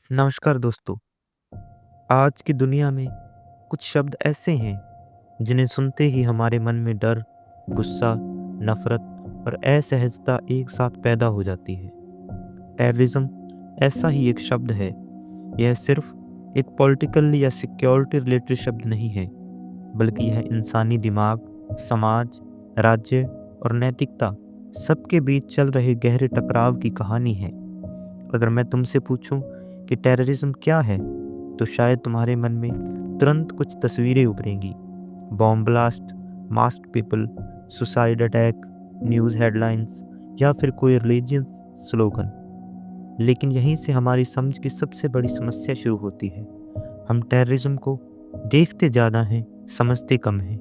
नमस्कार दोस्तों। आज की दुनिया में कुछ शब्द ऐसे हैं जिन्हें सुनते ही हमारे मन में डर, गुस्सा, नफरत और असहजता एक साथ पैदा हो जाती है। टेररिज्म ऐसा ही एक शब्द है। यह सिर्फ एक पॉलिटिकल या सिक्योरिटी रिलेटेड शब्द नहीं है, बल्कि यह इंसानी दिमाग, समाज, राज्य और नैतिकता सबके बीच चल रहे गहरे टकराव की कहानी है। अगर मैं तुमसे पूछूं कि टेररिज्म क्या है, तो शायद तुम्हारे मन में तुरंत कुछ तस्वीरें उभरेंगी। Bomb blast, massed people, suicide attack, news headlines या फिर कोई रिलीजियस स्लोगन। लेकिन यहीं से हमारी समझ की सबसे बड़ी समस्या शुरू होती है। हम टेररिज्म को देखते ज़्यादा हैं, समझते कम हैं।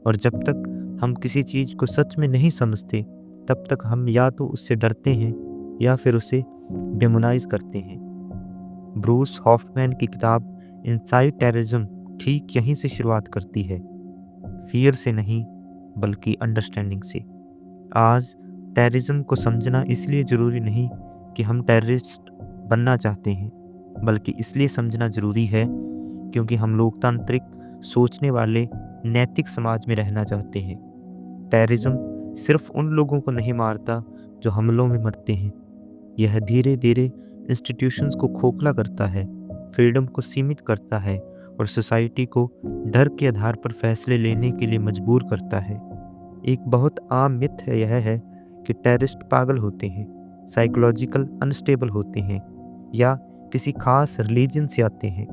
और जब तक हम किसी चीज़ को सच में नहीं समझते, तब तक हम या तो उससे डरते हैं या फिर उसे डेमोनाइज करते हैं। ब्रूस हॉफमैन की किताब इनसाइड टेररिज्म ठीक यहीं से शुरुआत करती है। फियर से नहीं, बल्कि अंडरस्टैंडिंग से। आज टेररिज्म को समझना इसलिए ज़रूरी नहीं कि हम टेररिस्ट बनना चाहते हैं, बल्कि इसलिए समझना ज़रूरी है क्योंकि हम लोकतांत्रिक, सोचने वाले, नैतिक समाज में रहना चाहते हैं। टेररिज्म सिर्फ उन लोगों को नहीं मारता जो हमलों में मरते हैं। यह धीरे धीरे इंस्टीट्यूशंस को खोखला करता है, फ्रीडम को सीमित करता है और सोसाइटी को डर के आधार पर फैसले लेने के लिए मजबूर करता है। एक बहुत आम मिथ है यह है कि टेररिस्ट पागल होते हैं, साइकोलॉजिकल अनस्टेबल होते हैं या किसी खास रिलीजन से आते हैं।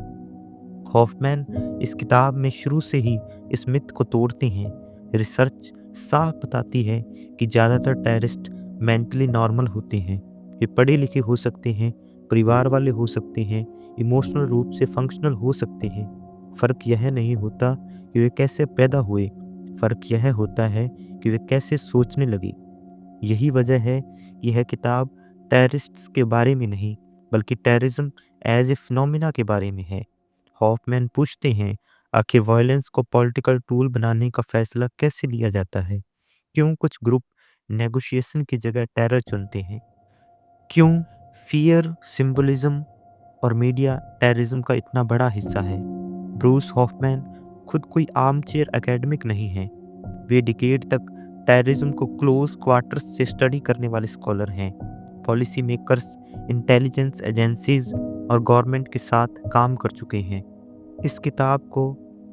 हॉफमैन इस किताब में शुरू से ही इस मिथ को तोड़ते हैं। रिसर्च साफ बताती है कि ज़्यादातर टेररिस्ट मेंटली नॉर्मल होते हैं। ये पढ़े लिखे हो सकते हैं, परिवार वाले हो सकते हैं, इमोशनल रूप से फंक्शनल हो सकते हैं। फ़र्क यह नहीं होता कि वे कैसे पैदा हुए, फ़र्क यह होता है कि वे कैसे सोचने लगे। यही वजह है कि यह किताब टेररिस्ट्स के बारे में नहीं, बल्कि टेररिज्म एज ए फिनोमिना के बारे में है। हॉफमैन पूछते हैं, आखिर वायलेंस को पॉलिटिकल टूल बनाने का फैसला कैसे लिया जाता है? क्यों कुछ ग्रुप नेगोशिएशन की जगह टेरर चुनते हैं? क्यों फियर, सिंबलिज्म और मीडिया टेररिज्म का इतना बड़ा हिस्सा है? ब्रूस हॉफमैन खुद कोई आर्मचेयर एकेडमिक नहीं है। वे डिकेड तक टेररिज्म को क्लोज क्वार्टर्स से स्टडी करने वाले स्कॉलर हैं। पॉलिसी मेकर्स, इंटेलिजेंस एजेंसीज और गवर्नमेंट के साथ काम कर चुके हैं। इस किताब को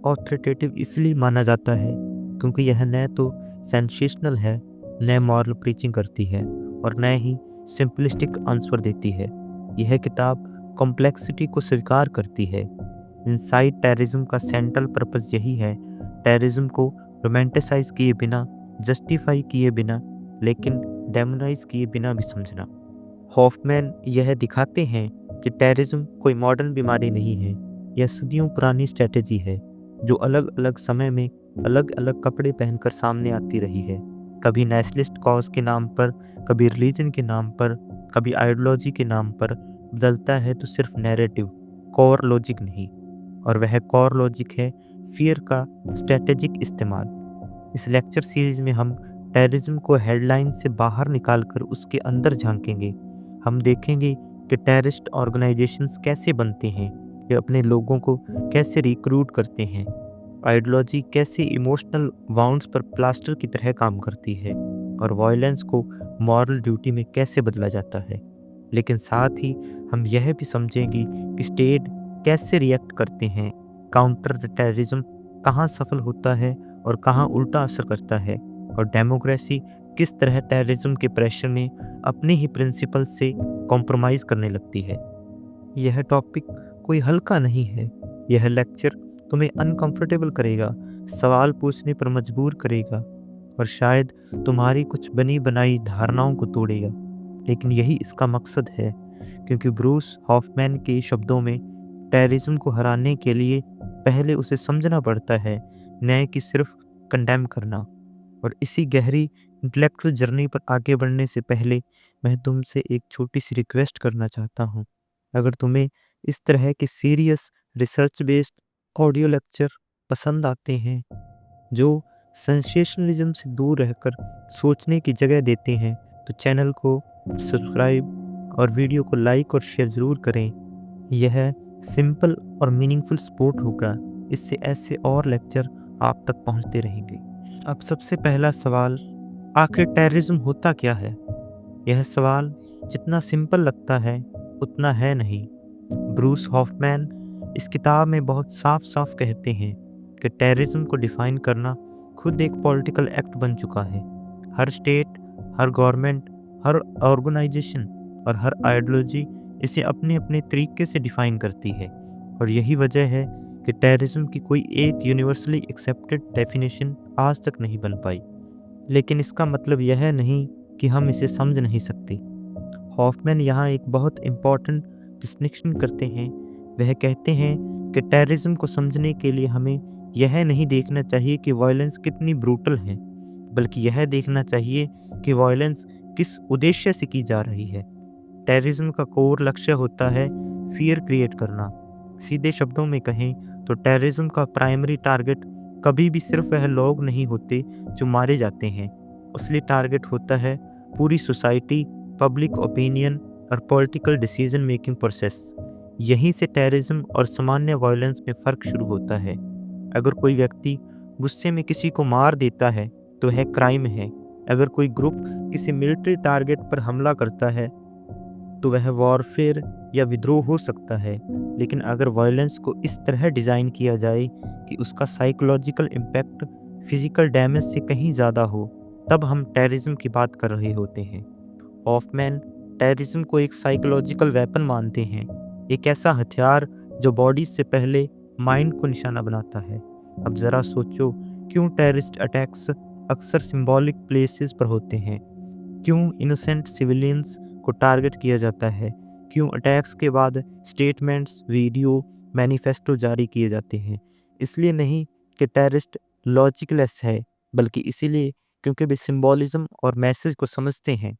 ऑथोरिटेटिव इसलिए माना जाता है क्योंकि यह न तो सेंसेशनल है, न मॉरल प्रीचिंग करती है और न ही सिंपलिस्टिक आंसर देती है। यह किताब कॉम्प्लेक्सिटी को स्वीकार करती है। इनसाइड टेररिज्म का सेंट्रल पर्पस यही है, टेररिज्म को रोमांटिसाइज किए बिना, जस्टिफाई किए बिना, लेकिन डेमोनाइज किए बिना भी समझना। हॉफमैन यह दिखाते हैं कि टेररिज्म कोई मॉडर्न बीमारी नहीं है, यह सदियों पुरानी स्ट्रेटेजी है जो अलग अलग समय में अलग अलग कपड़े पहनकर सामने आती रही है। कभी नेशनलिस्ट कॉज के नाम पर, कभी रिलीजन के नाम पर, कभी आइडियोलॉजी के नाम पर। बदलता है तो सिर्फ नैरेटिव, कोर लॉजिक नहीं। और वह कोर लॉजिक है फियर का स्ट्रेटेजिक इस्तेमाल। इस लेक्चर सीरीज में हम टेररिज्म को हेडलाइन से बाहर निकालकर उसके अंदर झांकेंगे। हम देखेंगे कि टेररिस्ट ऑर्गेनाइजेशंस कैसे बनते हैं, वे अपने लोगों को कैसे रिक्रूट करते हैं, आइडियोलॉजी कैसे इमोशनल वाउंड्स पर प्लास्टर की तरह काम करती है और वायलेंस को मॉरल ड्यूटी में कैसे बदला जाता है। लेकिन साथ ही हम यह भी समझेंगे कि स्टेट कैसे रिएक्ट करते हैं, काउंटर टेररिज्म कहाँ सफल होता है और कहाँ उल्टा असर करता है, और डेमोक्रेसी किस तरह टेररिज्म के प्रेशर में अपने ही प्रिंसिपल से कॉम्प्रोमाइज़ करने लगती है। यह टॉपिक कोई हल्का नहीं है। यह लेक्चर तुम्हें अनकंफर्टेबल करेगा, सवाल पूछने पर मजबूर करेगा और शायद तुम्हारी कुछ बनी बनाई धारणाओं को तोड़ेगा। लेकिन यही इसका मकसद है, क्योंकि ब्रूस हॉफमैन के शब्दों में टेररिज्म को हराने के लिए पहले उसे समझना पड़ता है, न कि सिर्फ कंडेम करना। और इसी गहरी इंटेलेक्चुअल जर्नी पर आगे बढ़ने से पहले मैं तुमसे एक छोटी सी रिक्वेस्ट करना चाहता हूँ। अगर तुम्हें इस तरह के serious research based audio lecture पसंद आते हैं, जो सेंसेशनलिज्म से दूर रहकर सोचने की जगह देते हैं, तो चैनल को सब्सक्राइब और वीडियो को लाइक और शेयर ज़रूर करें। यह सिंपल और मीनिंगफुल स्पोर्ट होगा। इससे ऐसे और लेक्चर आप तक पहुंचते रहेंगे। अब सबसे पहला सवाल, आखिर टेररिज्म होता क्या है? यह सवाल जितना सिंपल लगता है उतना है नहीं। ब्रूस हॉफमैन इस किताब में बहुत साफ साफ कहते हैं कि टेररिज्म को डिफाइन करना खुद एक पॉलिटिकल एक्ट बन चुका है। हर स्टेट, हर गवर्नमेंट, हर ऑर्गेनाइजेशन और हर आइडियोलॉजी इसे अपने अपने तरीके से डिफाइन करती है, और यही वजह है कि टेररिज्म की कोई एक यूनिवर्सली एक्सेप्टेड डेफिनेशन आज तक नहीं बन पाई। लेकिन इसका मतलब यह नहीं कि हम इसे समझ नहीं सकते। हॉफमैन यहाँ एक बहुत इम्पॉर्टेंट डिस्टिंक्शन करते हैं। वह कहते हैं कि टेररिज्म को समझने के लिए हमें यह नहीं देखना चाहिए कि वायलेंस कितनी ब्रूटल है, बल्कि यह देखना चाहिए कि वायलेंस किस उद्देश्य से की जा रही है। टेररिज्म का कोर लक्ष्य होता है फियर क्रिएट करना। सीधे शब्दों में कहें तो टेररिज्म का प्राइमरी टारगेट कभी भी सिर्फ वह लोग नहीं होते जो मारे जाते हैं। असली टारगेट होता है पूरी सोसाइटी, पब्लिक ओपिनियन और पॉलिटिकल डिसीजन मेकिंग प्रोसेस। यहीं से टेररिज्म और सामान्य वायलेंस में फ़र्क शुरू होता है। अगर कोई व्यक्ति गुस्से में किसी को मार देता है तो वह क्राइम है। अगर कोई ग्रुप किसी मिलिट्री टारगेट पर हमला करता है तो वह वॉरफेयर या विद्रोह हो सकता है। लेकिन अगर वायलेंस को इस तरह डिज़ाइन किया जाए कि उसका साइकोलॉजिकल इम्पैक्ट फिजिकल डैमेज से कहीं ज़्यादा हो, तब हम टेररिज्म की बात कर रहे होते हैं। हॉफमैन टेररिज्म को एक साइकोलॉजिकल वेपन मानते हैं, एक ऐसा हथियार जो बॉडी से पहले माइंड को निशाना बनाता है। अब ज़रा सोचो, क्यों टेररिस्ट अटैक्स अक्सर सिंबॉलिक प्लेसेस पर होते हैं? क्यों इनोसेंट सिविलियंस को टारगेट किया जाता है? क्यों अटैक्स के बाद स्टेटमेंट्स, वीडियो, मैनिफेस्टो जारी किए जाते हैं? इसलिए नहीं कि टेररिस्ट लॉजिकलेस है, बल्कि इसीलिए क्योंकि वे सिंबॉलिज्म और मैसेज को समझते हैं।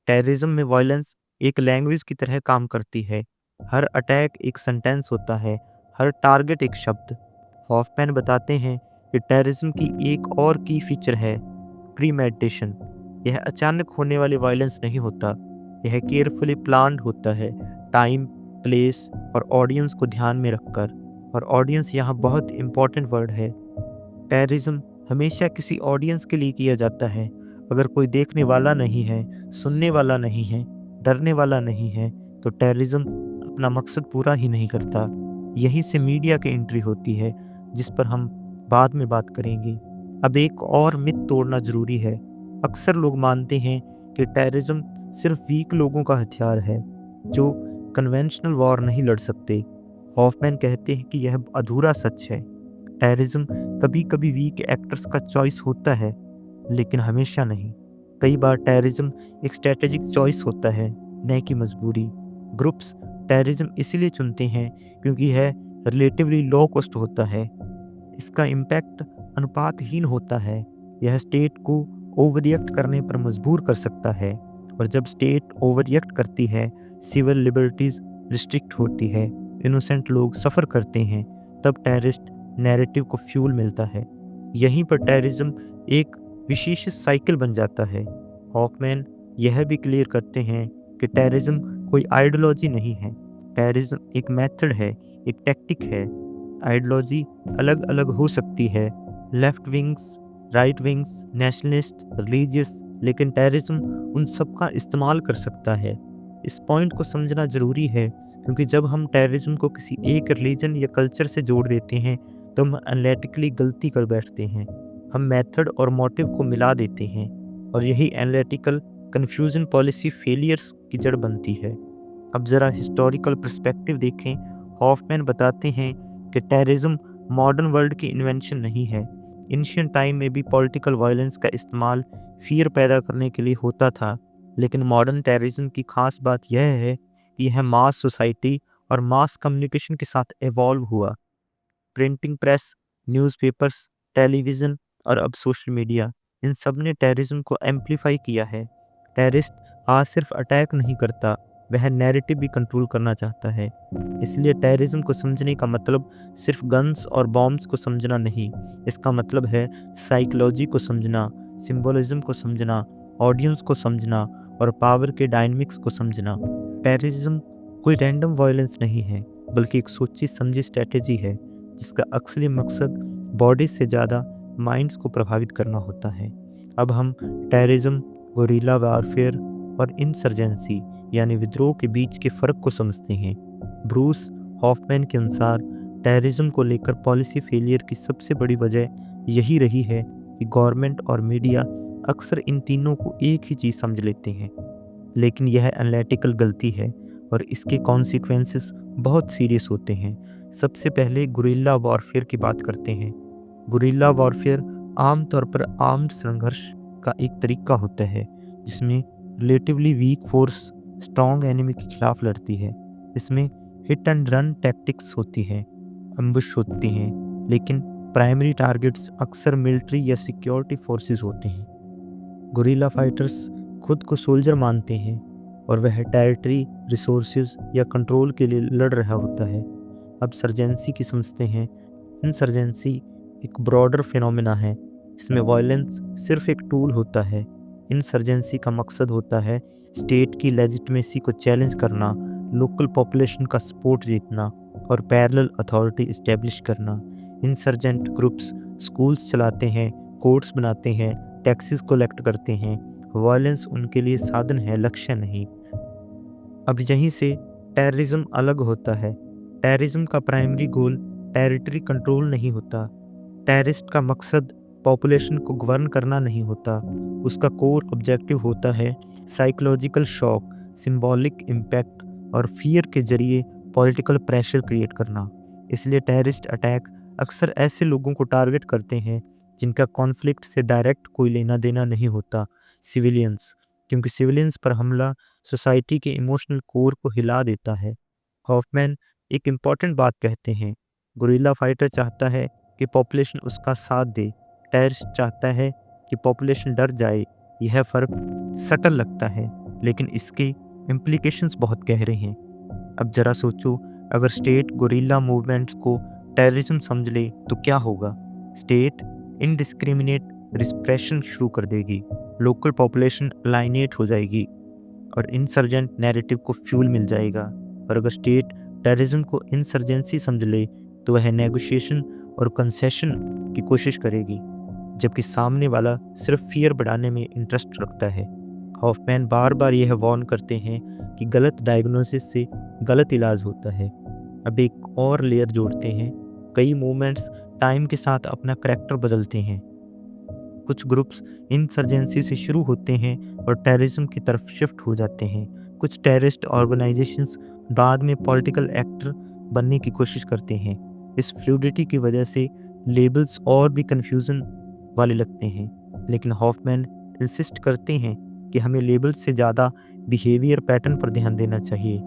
टेररिज्म में वायलेंस एक लैंग्वेज की तरह काम करती है। हर अटैक एक सेंटेंस होता है, हर टारगेट एक शब्द। हॉफमैन बताते हैं कि टेररिज्म की एक और की फीचर है प्रीमेडिटेशन। यह अचानक होने वाले वायलेंस नहीं होता, यह केयरफुली प्लान्ड होता है, टाइम, प्लेस और ऑडियंस को ध्यान में रखकर। और ऑडियंस यहाँ बहुत इंपॉर्टेंट वर्ड है। टेररिज्म हमेशा किसी ऑडियंस के लिए किया जाता है। अगर कोई देखने वाला नहीं है, सुनने वाला नहीं है, डरने वाला नहीं है, तो टेररिज्म अपना मकसद पूरा ही नहीं करता। यहीं से मीडिया की एंट्री होती है, जिस पर हम बाद में बात करेंगे। अब एक और मिथ तोड़ना ज़रूरी है। अक्सर लोग मानते हैं कि टेररिज्म सिर्फ वीक लोगों का हथियार है जो कन्वेंशनल वॉर नहीं लड़ सकते। हॉफमैन कहते हैं कि यह अधूरा सच है। टेररिज्म कभी कभी वीक एक्टर्स का चॉइस होता है, लेकिन हमेशा नहीं। कई बार टेररिज्म एक स्ट्रेटेजिक चॉइस होता है, न कि मजबूरी। ग्रुप्स टेररिज्म इसलिए चुनते हैं क्योंकि यह रिलेटिवली लो कॉस्ट होता है, इसका इम्पैक्ट अनुपातहीन होता है, यह स्टेट को ओवररिएक्ट करने पर मजबूर कर सकता है, और जब स्टेट ओवररिएक्ट करती है, सिविल लिबर्टीज रिस्ट्रिक्ट होती है, इनोसेंट लोग सफ़र करते हैं, तब टेररिस्ट नैरेटिव को फ्यूल मिलता है। यहीं पर टेररिज्म एक विशेष साइकिल बन जाता है। हॉफमैन यह भी क्लियर करते हैं कि टेररिज्म कोई आइडियोलॉजी नहीं है, टेररिज्म एक मेथड है, एक टैक्टिक है। आइडियोलॉजी अलग अलग हो सकती है, left wings, right wings, nationalist, religious, लेकिन टेररिज्म उन सब का इस्तेमाल कर सकता है। इस पॉइंट को समझना ज़रूरी है, क्योंकि जब हम टेररिज्म को किसी एक रिलीजन या कल्चर से जोड़ देते हैं तो हम एनालिटिकली गलती कर बैठते हैं। हम मेथड और मोटिव को मिला देते हैं, और यही एनालिटिकल कन्फ्यूजन पॉलिसी फेलियर्स की जड़ बनती है। अब ज़रा हिस्टोरिकल पर्सपेक्टिव देखें। हॉफमैन बताते हैं कि टेररिज्म मॉडर्न वर्ल्ड की इन्वेंशन नहीं है। एंशिएंट टाइम में भी पॉलिटिकल वायलेंस का इस्तेमाल फियर पैदा करने के लिए होता था, लेकिन मॉडर्न टेररिज्म की खास बात यह है कि यह मास सोसाइटी और मास कम्युनिकेशन के साथ एवॉल्व हुआ। प्रिंटिंग प्रेस, न्यूज़पेपर्स, टेलीविज़न और अब सोशल मीडिया, इन सब ने टेररिज्म को एम्पलीफाई किया है। टेररिस्ट आज सिर्फ अटैक नहीं करता, वह नैरेटिव भी कंट्रोल करना चाहता है। इसलिए टेररिज्म को समझने का मतलब सिर्फ गन्स और बॉम्ब्स को समझना नहीं, इसका मतलब है साइकोलॉजी को समझना, सिंबोलिज्म को समझना, ऑडियंस को समझना और पावर के डायनामिक्स को समझना। टेररिज्म कोई रैंडम वायलेंस नहीं है, बल्कि एक सोची समझी स्ट्रैटेजी है जिसका असली मकसद बॉडी से ज़्यादा माइंड्स को प्रभावित करना होता है। अब हम टेररिज्म, गुरिल्ला वारफेयर और इंसर्जेंसी यानी विद्रोह के बीच के फ़र्क को समझते हैं। ब्रूस हॉफमैन के अनुसार टेररिज्म को लेकर पॉलिसी फेलियर की सबसे बड़ी वजह यही रही है कि गवर्नमेंट और मीडिया अक्सर इन तीनों को एक ही चीज़ समझ लेते हैं, लेकिन यह एनालिटिकल गलती है और इसके कॉन्सिक्वेंसेस बहुत सीरियस होते हैं। सबसे पहले गुरिल्ला वॉरफेयर की बात करते हैं। गुरिल्ला वॉरफेयर आमतौर पर आर्म्ड संघर्ष का एक तरीका होता है जिसमें relatively weak force strong enemy के खिलाफ लड़ती है। इसमें हिट एंड रन टैक्टिक्स होती हैं, अम्बुश होती हैं, लेकिन प्राइमरी टारगेट्स अक्सर मिलिट्री या सिक्योरिटी फोर्सेस होते हैं। गुरिल्ला फाइटर्स खुद को सोल्जर मानते हैं और वह टेरिटरी, रिसोर्सेज या कंट्रोल के लिए लड़ रहा होता है। अब सर्जेंसी की समझते हैं। इंसर्जेंसी एक ब्रॉडर फिनोमेना है। इसमें वायलेंस सिर्फ एक टूल होता है। इंसर्जेंसी का मकसद होता है स्टेट की लेजिटिमेसी को चैलेंज करना, लोकल पॉपुलेशन का सपोर्ट जीतना और पैरेलल अथॉरिटी इस्टेब्लिश करना। इंसर्जेंट ग्रुप्स स्कूल्स चलाते हैं, कोर्ट्स बनाते हैं, टैक्सेस कलेक्ट करते हैं। वायलेंस उनके लिए साधन है, लक्ष्य नहीं। अब यहीं से टेररिज्म अलग होता है। टेररिज्म का प्राइमरी गोल टेरिटरी कंट्रोल नहीं होता। टेररिस्ट का मकसद पॉपुलेशन को गवर्न करना नहीं होता। उसका कोर ऑब्जेक्टिव होता है साइकोलॉजिकल शॉक, सिंबॉलिक इम्पैक्ट और फियर के जरिए पॉलिटिकल प्रेशर क्रिएट करना। इसलिए टेररिस्ट अटैक अक्सर ऐसे लोगों को टारगेट करते हैं जिनका कॉन्फ्लिक्ट से डायरेक्ट कोई लेना देना नहीं होता, सिविलियंस, क्योंकि सिविलियंस पर हमला सोसाइटी के इमोशनल कोर को हिला देता है। हॉफमैन एक इम्पॉर्टेंट बात कहते हैं, गुरिल्ला फाइटर चाहता है कि पॉपुलेशन उसका साथ दे, टेररिस्ट चाहता है कि पॉपुलेशन डर जाए। यह फ़र्क सटल लगता है, लेकिन इसके इम्प्लीकेशंस बहुत गहरे हैं। अब जरा सोचो, अगर स्टेट गुरिल्ला मूवमेंट्स को टेररिज्म समझ ले तो क्या होगा? स्टेट इनडिस्क्रिमिनेट रिप्रेशन शुरू कर देगी, लोकल पॉपुलेशन अलाइनेट हो जाएगी और इंसर्जेंट नैरेटिव को फ्यूल मिल जाएगा। और अगर स्टेट टेररिज्म को इंसर्जेंसी समझ ले तो वह नेगोशिएशन और कंसेशन की कोशिश करेगी, जबकि सामने वाला सिर्फ फियर बढ़ाने में इंटरेस्ट रखता है। हॉफमैन बार बार यह वार्न करते हैं कि गलत डायग्नोसिस से गलत इलाज होता है। अब एक और लेयर जोड़ते हैं, कई मूवमेंट्स टाइम के साथ अपना करैक्टर बदलते हैं। कुछ ग्रुप्स इंसर्जेंसी से शुरू होते हैं और टेररिज्म की तरफ शिफ्ट हो जाते हैं। कुछ टेररिस्ट ऑर्गेनाइजेशंस बाद में पॉलिटिकल एक्टर बनने की कोशिश करते हैं। इस फ्लूइडिटी की वजह से लेबल्स और भी कन्फ्यूजन वाले लगते हैं, लेकिन हॉफमैन इंसिस्ट करते हैं कि हमें लेबल्स से ज़्यादा बिहेवियर पैटर्न पर ध्यान देना चाहिए।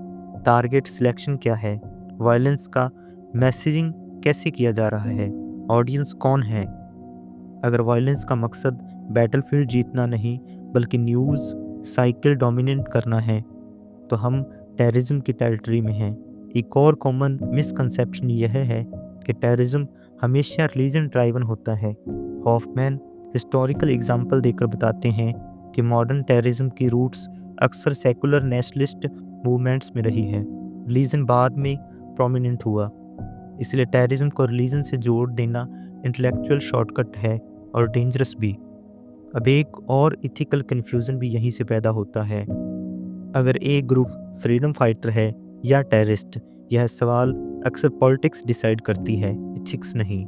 टारगेट सिलेक्शन क्या है? वायलेंस का मैसेजिंग कैसे किया जा रहा है? ऑडियंस कौन है? अगर वायलेंस का मकसद बैटलफील्ड जीतना नहीं बल्कि न्यूज़ साइकिल डोमिनेट करना है तो हम टेररिज्म की टेरिटरी में हैं। एक और कॉमन मिसकंसेप्शन यह है कि टेररिज्म हमेशा रिलीजन ड्राइवन होता है। हॉफमैन हिस्टोरिकल एग्जाम्पल देकर बताते हैं कि मॉडर्न टेररिज्म की रूट्स अक्सर सेकुलर नेशनलिस्ट मूवमेंट्स में रही है। रिलीजन बाद में प्रोमिनेंट हुआ, इसलिए टेररिज्म को रिलीजन से जोड़ देना इंटेलेक्चुअल शॉर्टकट है और डेंजरस भी। अब एक और इथिकल कन्फ्यूज़न भी यहीं से पैदा होता है। अगर एक ग्रुप फ्रीडम फाइटर है या टेररिस्ट, यह सवाल अक्सर पॉलिटिक्स डिसाइड करती है, इथिक्स नहीं।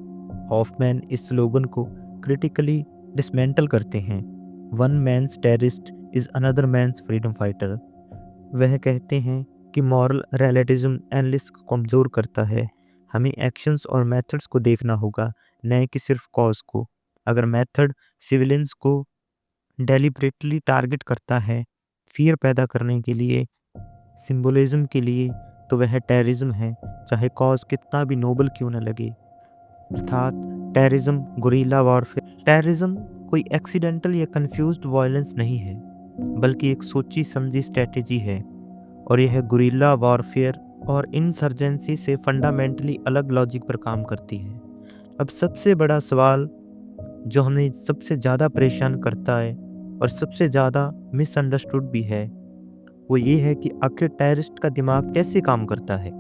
हॉफमैन इस स्लोगन को क्रिटिकली डिसमेंटल करते हैं, one man's terrorist is another man's freedom fighter. वह कहते हैं कि मॉरल रिलेटिविज्म एनालिस्ट को कमज़ोर करता है। हमें एक्शंस और मेथड्स को देखना होगा, न कि सिर्फ कॉज को। अगर मेथड सिविलियंस को डेलिबरेटली टारगेट करता है, फियर पैदा करने के लिए, सिंबोलिज्म के लिए, तो वह टेररिज्म है, चाहे कॉज कितना भी नोबल क्यों न लगे। अर्थात टेररिज्म, गुरिल्ला वॉरफेयर, टेररिज्म कोई एक्सीडेंटल या कंफ्यूज्ड वायलेंस नहीं है, बल्कि एक सोची समझी स्ट्रेटेजी है। और यह गुरिल्ला वॉरफेयर और इंसर्जेंसी से फंडामेंटली अलग लॉजिक पर काम करती है। अब सबसे बड़ा सवाल जो हमें सबसे ज़्यादा परेशान करता है और सबसे ज़्यादा मिसअंडरस्टूड भी है, वो ये है कि आखिर टेररिस्ट का दिमाग कैसे काम करता है।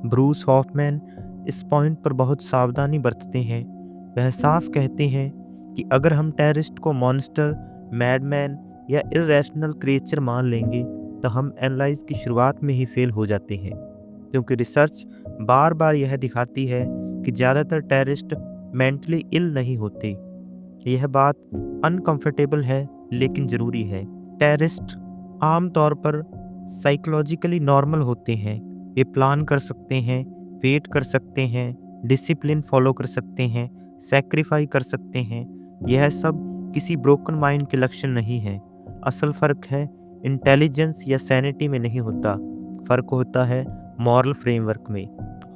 ब्रूस हॉफमैन इस पॉइंट पर बहुत सावधानी बरतते हैं। वह साफ कहते हैं कि अगर हम टेररिस्ट को मॉन्स्टर, मैडमैन या इर्रेशनल क्रिएचर मान लेंगे तो हम एनालाइज की शुरुआत में ही फेल हो जाते हैं, क्योंकि रिसर्च बार बार यह दिखाती है कि ज़्यादातर टेररिस्ट मेंटली इल नहीं होते। यह बात अनकंफर्टेबल है लेकिन ज़रूरी है। टेररिस्ट आमतौर पर साइकोलॉजिकली नॉर्मल होते हैं। ये प्लान कर सकते हैं, वेट कर सकते हैं, डिसिप्लिन फॉलो कर सकते हैं, सेक्रीफाई कर सकते हैं। यह सब किसी ब्रोकन माइंड के लक्षण नहीं है। असल फ़र्क है इंटेलिजेंस या सैनिटी में नहीं होता, फ़र्क होता है मॉरल फ्रेमवर्क में।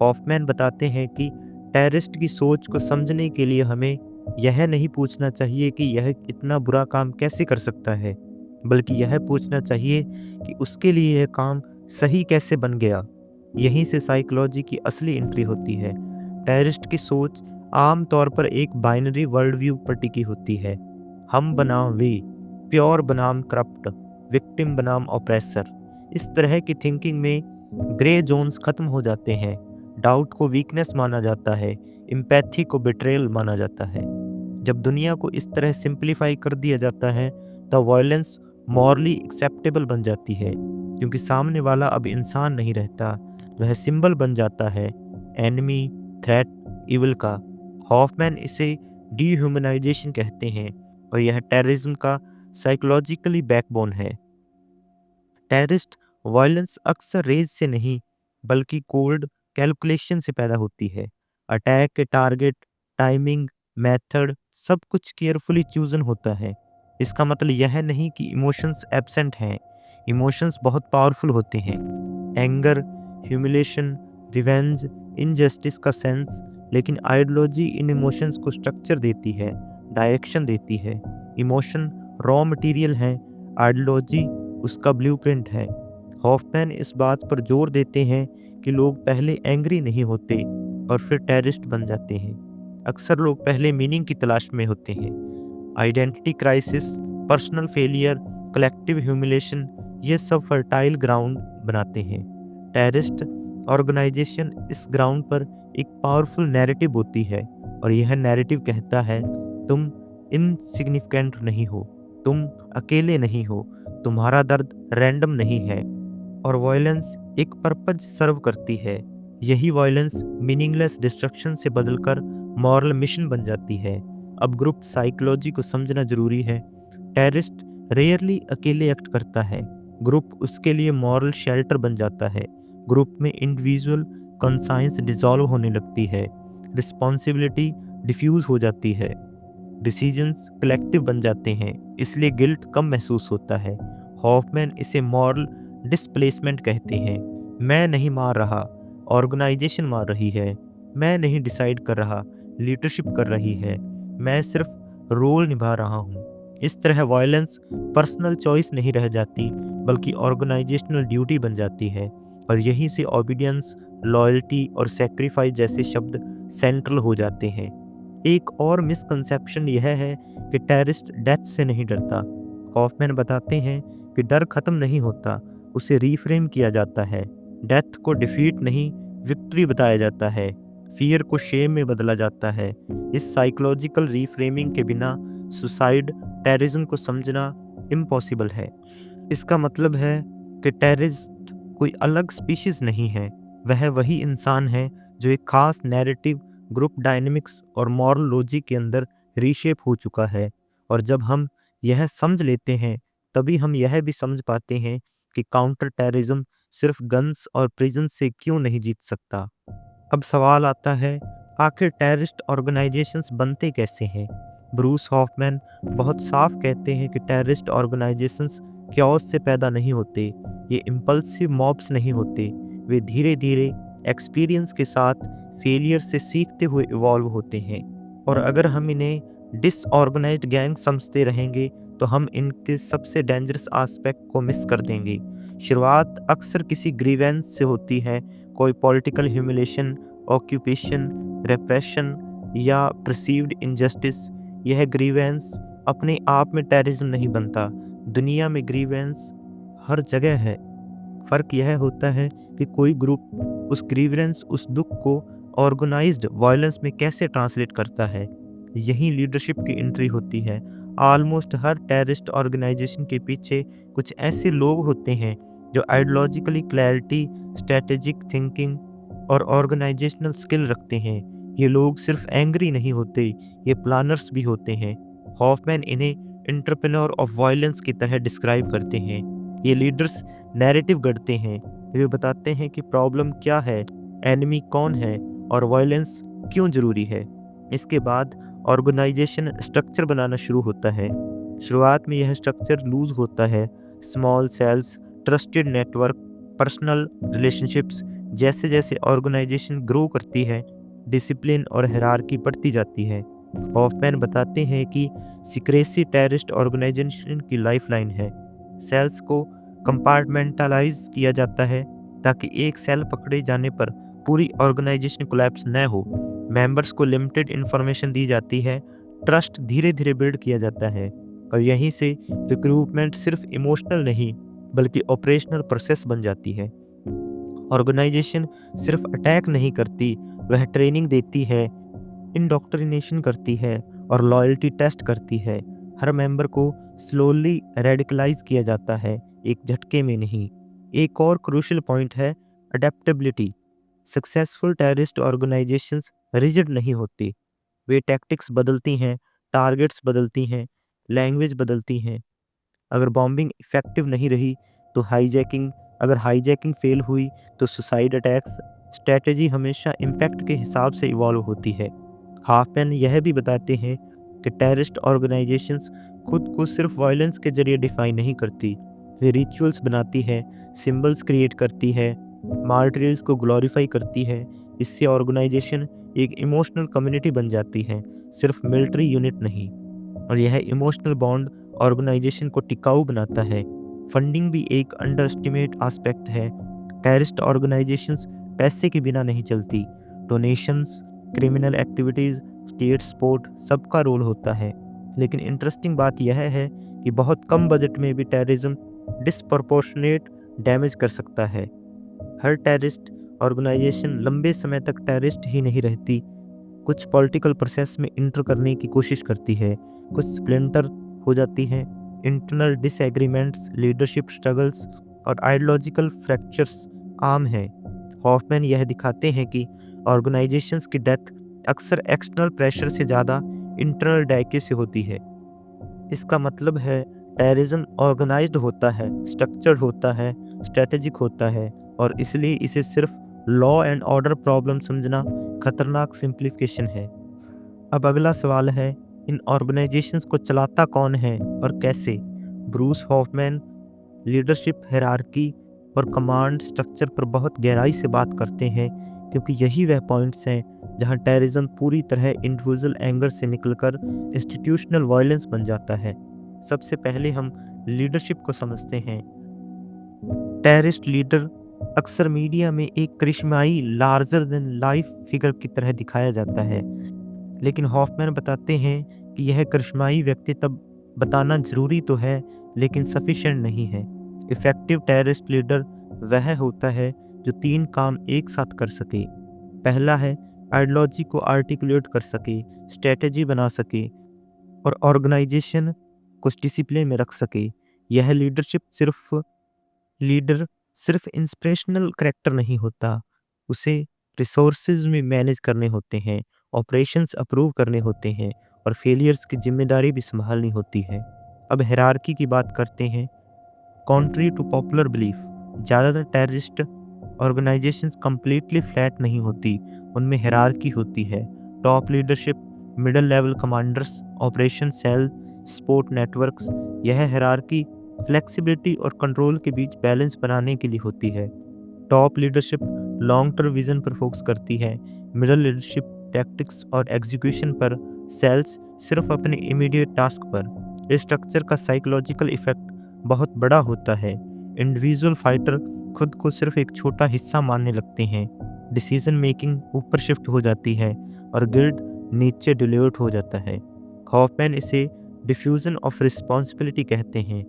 हॉफमैन बताते हैं कि टेररिस्ट की सोच को समझने के लिए हमें यह नहीं पूछना चाहिए कि यह इतना बुरा काम कैसे कर सकता है, बल्कि यह पूछना चाहिए कि उसके लिए यह काम सही कैसे बन गया। यहीं से साइकोलॉजी की असली एंट्री होती है। टेररिस्ट की सोच आम तौर पर एक बाइनरी वर्ल्ड व्यू पर टिकी होती है। हम बनाम वे, प्योर बनाम करप्ट, विक्टिम बनाम ऑप्रेसर। इस तरह की थिंकिंग में ग्रे जोन्स खत्म हो जाते हैं। डाउट को वीकनेस माना जाता है, एम्पैथी को बिट्रेयल माना जाता है। जब दुनिया को इस तरह सिंप्लीफाई कर दिया जाता है तो वायलेंस मॉरली एक्सेप्टेबल बन जाती है, क्योंकि सामने वाला अब इंसान नहीं रहता, वह सिंबल बन जाता है, एनिमी, थ्रेट, इविल का। हॉफमैन इसे डीह्यूमनाइजेशन कहते हैं और यह टेररिज्म का साइकोलॉजिकली बैकबोन है। टेररिस्ट वायलेंस अक्सर रेज से नहीं बल्कि कोल्ड कैलकुलेशन से पैदा होती है। अटैक के टारगेट, टाइमिंग, मेथड सब कुछ केयरफुली चूजन होता है। इसका मतलब यह नहीं कि इमोशंस एब्सेंट हैं। इमोशंस बहुत पावरफुल होते हैं। एंगर, ह्यूमिलेशन, रिवेंज, इनजस्टिस का सेंस। लेकिन आइडियोलॉजी इन इमोशंस को स्ट्रक्चर देती है, डायरेक्शन देती है। इमोशन रॉ मटेरियल है, आइडियोलॉजी उसका ब्लूप्रिंट है। हॉफमैन इस बात पर जोर देते हैं कि लोग पहले एंग्री नहीं होते और फिर टेररिस्ट बन जाते हैं। अक्सर लोग पहले मीनिंग की तलाश में होते हैं। Identity crisis, personal failure, collective humiliation, ये सब फर्टाइल ग्राउंड बनाते हैं। टेररिस्ट ऑर्गेनाइजेशन इस ग्राउंड पर एक पावरफुल नैरेटिव होती है और यह नैरेटिव कहता है तुम इनसिग्निफिकेंट नहीं हो, तुम अकेले नहीं हो, तुम्हारा दर्द रैंडम नहीं है। और वायलेंस एक पर्पज सर्व करती है। यही वायलेंस मीनिंगलेस डिस्ट्रक्शन से बदलकर मॉरल मिशन बन जाती है। अब ग्रुप साइकोलॉजी को समझना जरूरी है। टेररिस्ट रेयरली अकेले एक्ट करता है, ग्रुप उसके लिए मॉरल शेल्टर बन जाता है। ग्रुप में इंडिविजुअल कॉन्साइंस डिसॉल्व होने लगती है, रिस्पॉन्सिबिलिटी डिफ्यूज हो जाती है, डिसीजंस कलेक्टिव बन जाते हैं, इसलिए गिल्ट कम महसूस होता है। हॉफमैन इसे मॉरल डिस्प्लेसमेंट कहते हैं। मैं नहीं मार रहा, ऑर्गेनाइजेशन मार रही है। मैं नहीं डिसाइड कर रहा, लीडरशिप कर रही है। मैं सिर्फ रोल निभा रहा हूँ। इस तरह वायलेंस पर्सनल चॉइस नहीं रह जाती बल्कि ऑर्गेनाइजेशनल ड्यूटी बन जाती है। और यहीं से ओबीडियंस, लॉयल्टी और सेक्रीफाइस जैसे शब्द सेंट्रल हो जाते हैं। एक और मिसकंसेप्शन यह है कि टेररिस्ट डेथ से नहीं डरता। हॉफमैन बताते हैं कि डर खत्म नहीं होता, उसे रीफ्रेम किया जाता है। डेथ को डिफीट नहीं, विक्ट्री बताया जाता है। फियर को शेम में बदला जाता है। इस साइकोलॉजिकल रीफ्रेमिंग के बिना सुसाइड टेररिज्म को समझना इम्पॉसिबल है। इसका मतलब है कि टेररिस्ट कोई अलग स्पीशीज नहीं है, वह वही इंसान है जो एक खास नैरेटिव, ग्रुप डायनेमिक्स और मॉरल लॉजिक के अंदर रीशेप हो चुका है। और जब हम यह समझ लेते हैं तभी हम यह भी समझ पाते हैं कि काउंटर टेररिज्म सिर्फ गन्स और प्रिजन से क्यों नहीं जीत सकता। अब सवाल आता है, आखिर टेररिस्ट ऑर्गेनाइजेशंस बनते कैसे हैं? ब्रूस हॉफमैन बहुत साफ कहते हैं कि टेररिस्ट ऑर्गेनाइजेशंस क्योस से पैदा नहीं होते, ये इम्पल्सिव मॉब्स नहीं होते, वे धीरे धीरे एक्सपीरियंस के साथ फेलियर से सीखते हुए इवॉल्व होते हैं। और अगर हम इन्हें डिसऑर्गेनाइज्ड गैंग समझते रहेंगे तो हम इनके सबसे डेंजरस एस्पेक्ट को मिस कर देंगे। शुरुआत अक्सर किसी ग्रीवेंस से होती है, कोई पॉलिटिकल ह्यूमिलेशन, ऑक्यूपेशन, रेप्रेशन या परसीव्ड इनजस्टिस। यह ग्रीवेंस अपने आप में टेररिज्म नहीं बनता। दुनिया में ग्रीवेंस हर जगह है, फ़र्क यह होता है कि कोई ग्रुप उस ग्रीवेंस, उस दुख को ऑर्गेनाइज्ड वायलेंस में कैसे ट्रांसलेट करता है। यही लीडरशिप की एंट्री होती है। ऑलमोस्ट हर टेररिस्ट ऑर्गेनाइजेशन के पीछे कुछ ऐसे लोग होते हैं जो आइडियोलॉजिकली क्लैरिटी, स्ट्रेटेजिक थिंकिंग और ऑर्गेनाइजेशनल स्किल रखते हैं। ये लोग सिर्फ एंग्री नहीं होते, ये प्लानर्स भी होते हैं। हॉफमैन इन्हें एंटरप्रेन्योर ऑफ वायलेंस की तरह डिस्क्राइब करते हैं। ये लीडर्स नैरेटिव गढ़ते हैं। वे बताते हैं कि प्रॉब्लम क्या है, एनिमी कौन है और वायलेंस क्यों ज़रूरी है। इसके बाद ऑर्गेनाइजेशन स्ट्रक्चर बनाना शुरू होता है। शुरुआत में यह स्ट्रक्चर लूज होता है। Small cells, trusted network, personal relationships. जैसे जैसे ऑर्गेनाइजेशन ग्रो करती है, डिसिप्लिन और हायरार्की बढ़ती जाती है। हॉफमैन बताते हैं कि सीक्रेसी टेररिस्ट ऑर्गेनाइजेशन की लाइफलाइन है। सेल्स को कंपार्टमेंटलाइज किया जाता है ताकि एक सेल पकड़े जाने पर पूरी ऑर्गेनाइजेशन कोलैप्स न हो। मेंबर्स को लिमिटेड इंफॉर्मेशन दी जाती है, ट्रस्ट धीरे धीरे बिल्ड किया जाता है और यहीं से रिक्रूटमेंट सिर्फ इमोशनल नहीं बल्कि ऑपरेशनल प्रोसेस बन जाती है। ऑर्गेनाइजेशन सिर्फ अटैक नहीं करती, वह ट्रेनिंग देती है, इंडोक्ट्रिनेशन करती है और लॉयल्टी टेस्ट करती है। हर मेंबर को स्लोली रेडिकलाइज किया जाता है, एक झटके में नहीं। एक और क्रूशियल पॉइंट है adaptability. Successful terrorist organisations rigid नहीं होती। वे टैक्टिक्स बदलती हैं, टारगेट्स बदलती हैं, लैंग्वेज बदलती हैं। अगर बॉम्बिंग इफेक्टिव नहीं रही तो हाईजैकिंग, अगर हाईजैकिंग फेल हुई तो सुसाइड अटैक्स। स्ट्रेटजी हमेशा इम्पैक्ट के हिसाब से इवॉल्व होती है। हाफमैन यह भी बताते हैं कि टेररिस्ट ऑर्गेनाइजेशंस खुद को सिर्फ वायलेंस के जरिए डिफाइन नहीं करती, वे रिचुअल्स बनाती है, सिंबल्स क्रिएट करती है, मार्टरियल्स को ग्लोरीफाई करती है। इससे ऑर्गेनाइजेशन एक इमोशनल कम्युनिटी बन जाती है, सिर्फ मिलिट्री यूनिट नहीं। और यह इमोशनल बॉन्ड ऑर्गेनाइजेशन को टिकाऊ बनाता है। फंडिंग भी एक अंडर एस्टिमेट आस्पेक्ट है। टेररिस्ट ऑर्गेनाइजेशंस पैसे के बिना नहीं चलती। Donations, criminal activities, state support, सबका रोल होता है। लेकिन इंटरेस्टिंग बात यह है कि बहुत कम बजट में भी टेररिज्म डिस्प्रपोर्शनेट डैमेज कर सकता है। हर टेररिस्ट ऑर्गेनाइजेशन लंबे समय तक टेररिस्ट ही नहीं रहती, कुछ पॉलिटिकल प्रोसेस में इंटर करने की कोशिश करती है, कुछ स्प्लिंटर हो जाती हैं। इंटरनल डिसएग्रीमेंट्स, लीडरशिप स्ट्रगल्स और आइडियोलॉजिकल फ्रैक्चर्स आम हैं। हॉफमैन यह दिखाते हैं कि ऑर्गेनाइजेशंस की डेथ अक्सर एक्सटर्नल प्रेशर से ज़्यादा इंटरनल डायके से होती है। इसका मतलब है टेररिज्म ऑर्गेनाइज्ड होता है, स्ट्रक्चर्ड होता है, स्ट्रेटेजिक होता है और इसलिए इसे सिर्फ लॉ एंड ऑर्डर प्रॉब्लम समझना खतरनाक सिंप्लीफिकेशन है। अब अगला सवाल है, इन ऑर्गेनाइजेशंस को चलाता कौन है और कैसे? ब्रूस हॉफमैन लीडरशिप हायरार्की और कमांड स्ट्रक्चर पर बहुत गहराई से बात करते हैं, क्योंकि यही वह पॉइंट्स हैं जहां टेररिज्म पूरी तरह इंडिविजुअल एंगर से निकलकर इंस्टीट्यूशनल वायलेंस बन जाता है। सबसे पहले हम लीडरशिप को समझते हैं। टेररिस्ट लीडर अक्सर मीडिया में एक करिश्माई लार्जर देन लाइफ फिगर की तरह दिखाया जाता है, लेकिन हॉफमैन बताते हैं कि यह करिश्माई व्यक्तित्व बताना ज़रूरी तो है, लेकिन सफिशिएंट नहीं है। इफ़ेक्टिव टेररिस्ट लीडर वह होता है जो 3 काम एक साथ कर सके। पहला है आइडियोलॉजी को आर्टिकुलेट कर सके, स्ट्रेटजी बना सके और ऑर्गेनाइजेशन को डिसिप्लिन में रख सके। यह लीडर सिर्फ इंस्पिरेशनल कैरेक्टर नहीं होता, उसे रिसोर्सेज में मैनेज करने होते हैं, ऑपरेशंस अप्रूव करने होते हैं और फेलियर्स की जिम्मेदारी भी संभालनी होती है। अब हायरार्की की बात करते हैं। कॉन्ट्री टू पॉपुलर बिलीफ, ज़्यादातर टेररिस्ट ऑर्गेनाइजेशंस कंप्लीटली फ्लैट नहीं होती, उनमें हायरार्की होती है। Top leadership, middle level commanders, operation cell, support networks. यह हायरार्की फ्लेक्सिबिलिटी और कंट्रोल के बीच बैलेंस बनाने के लिए होती है। Top leadership long term vision पर फोकस करती है, मिडिल लीडरशिप टैक्टिक्स और एग्जीक्यूशन पर, सेल्स सिर्फ अपने इमीडिएट टास्क पर। इस स्ट्रक्चर का साइकोलॉजिकल इफेक्ट बहुत बड़ा होता है। इंडिविजुअल फाइटर खुद को सिर्फ एक छोटा हिस्सा मानने लगते हैं, डिसीजन मेकिंग ऊपर शिफ्ट हो जाती है और गिल्ड नीचे डिल्यूट हो जाता है। हॉफमैन इसे डिफ्यूजन ऑफ रिस्पॉन्सिबिलिटी कहते हैं।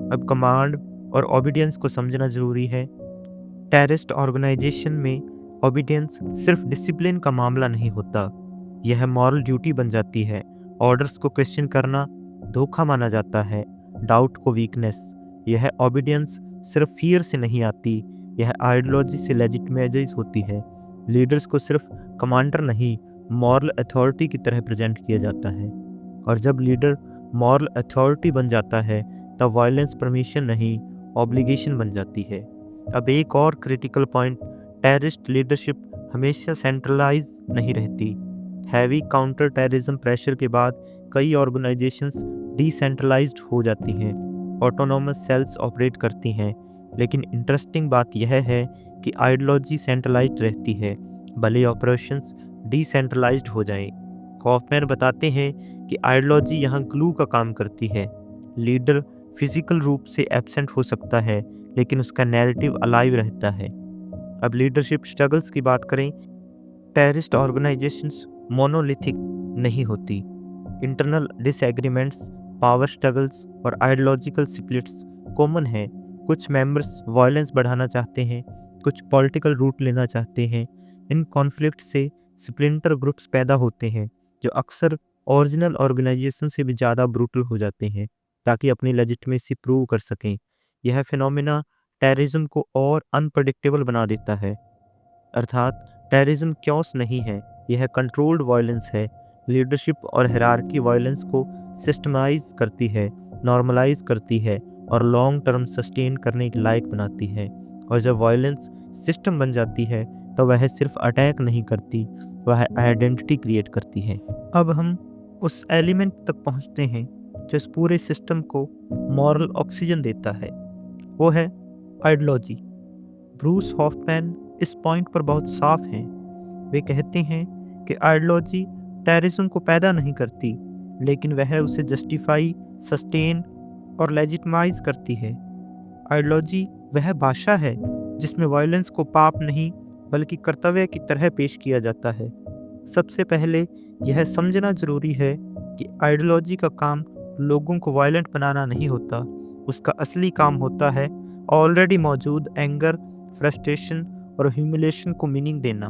अब कमांड और ओबीडियंस को समझना ज़रूरी है। टेररिस्ट ऑर्गेनाइजेशन में ओबीडियंस सिर्फ डिसिप्लिन का मामला नहीं होता, यह मॉरल ड्यूटी बन जाती है। ऑर्डर्स को क्वेश्चन करना धोखा माना जाता है, डाउट को वीकनेस। यह ओबीडियंस सिर्फ फियर से नहीं आती, यह आइडियोलॉजी से लेजिटिमाइज होती है। लीडर्स को सिर्फ कमांडर नहीं, मॉरल अथॉरिटी की तरह प्रेजेंट किया जाता है। और जब लीडर मॉरल अथॉरिटी बन जाता है तब वायलेंस परमिशन नहीं, ऑब्लिगेशन बन जाती है। अब एक और क्रिटिकल पॉइंट, टेररिस्ट लीडरशिप हमेशा सेंट्रलाइज नहीं रहती। हैवी काउंटर टेररिज्म प्रेशर के बाद कई ऑर्गेनाइजेशंस डिसेंट्रलाइज्ड हो जाती हैं, ऑटोनोमस सेल्स ऑपरेट करती हैं। लेकिन इंटरेस्टिंग बात यह है कि आइडियोलॉजी सेंट्रलाइज्ड रहती है, भले ऑपरेशंस डिसेंट्रलाइज्ड हो जाएं। कॉफमैन बताते हैं कि आइडियोलॉजी यहाँ ग्लू का काम करती है। लीडर फिजिकल रूप से एब्सेंट हो सकता है, लेकिन उसका नैरेटिव अलाइव रहता है। अब लीडरशिप स्ट्रगल्स की बात करें, टेररिस्ट ऑर्गेनाइजेशंस मोनोलिथिक नहीं होती। इंटरनल डिसएग्रीमेंट्स, पावर स्ट्रगल्स और आइडियोलॉजिकल स्प्लिट्स कॉमन हैं। कुछ मेंबर्स वायलेंस बढ़ाना चाहते हैं, कुछ पॉलिटिकल रूट लेना चाहते हैं। इन कॉन्फ्लिक्ट से स्प्लिंटर ग्रुप्स पैदा होते हैं जो अक्सर ओरिजिनल ऑर्गेनाइजेशन से भी ज़्यादा ब्रूटल हो जाते हैं ताकि अपनी लेजिटिमेसी प्रूव कर सकें। यह फिनोमेना टेररिज्म को और अनप्रडिक्टेबल बना देता है। अर्थात टेररिज्म क्योस नहीं है, यह कंट्रोल्ड वायलेंस है। लीडरशिप और हायरार्की वायलेंस को सिस्टमाइज करती है, नॉर्मलाइज करती है और लॉन्ग टर्म सस्टेन करने के लायक बनाती है। और जब वायलेंस सिस्टम बन जाती है तो वह सिर्फ अटैक नहीं करती, वह आइडेंटिटी क्रिएट करती है। अब हम उस एलिमेंट तक पहुंचते हैं जो इस पूरे सिस्टम को मॉरल ऑक्सीजन देता है, वो है आइडियोलॉजी। ब्रूस हॉफमैन इस पॉइंट पर बहुत साफ हैं। वे कहते हैं कि आइडियोलॉजी टेररिज्म को पैदा नहीं करती, लेकिन वह उसे जस्टिफाई, सस्टेन और लेजिटिमाइज करती है। आइडियोलॉजी वह भाषा है जिसमें वायलेंस को पाप नहीं बल्कि कर्तव्य की तरह पेश किया जाता है। सबसे पहले यह समझना जरूरी है कि आइडियोलॉजी का काम लोगों को वायलेंट बनाना नहीं होता। उसका असली काम होता है ऑलरेडी मौजूद एंगर, फ्रस्ट्रेशन और ह्यूमिलेशन को मीनिंग देना।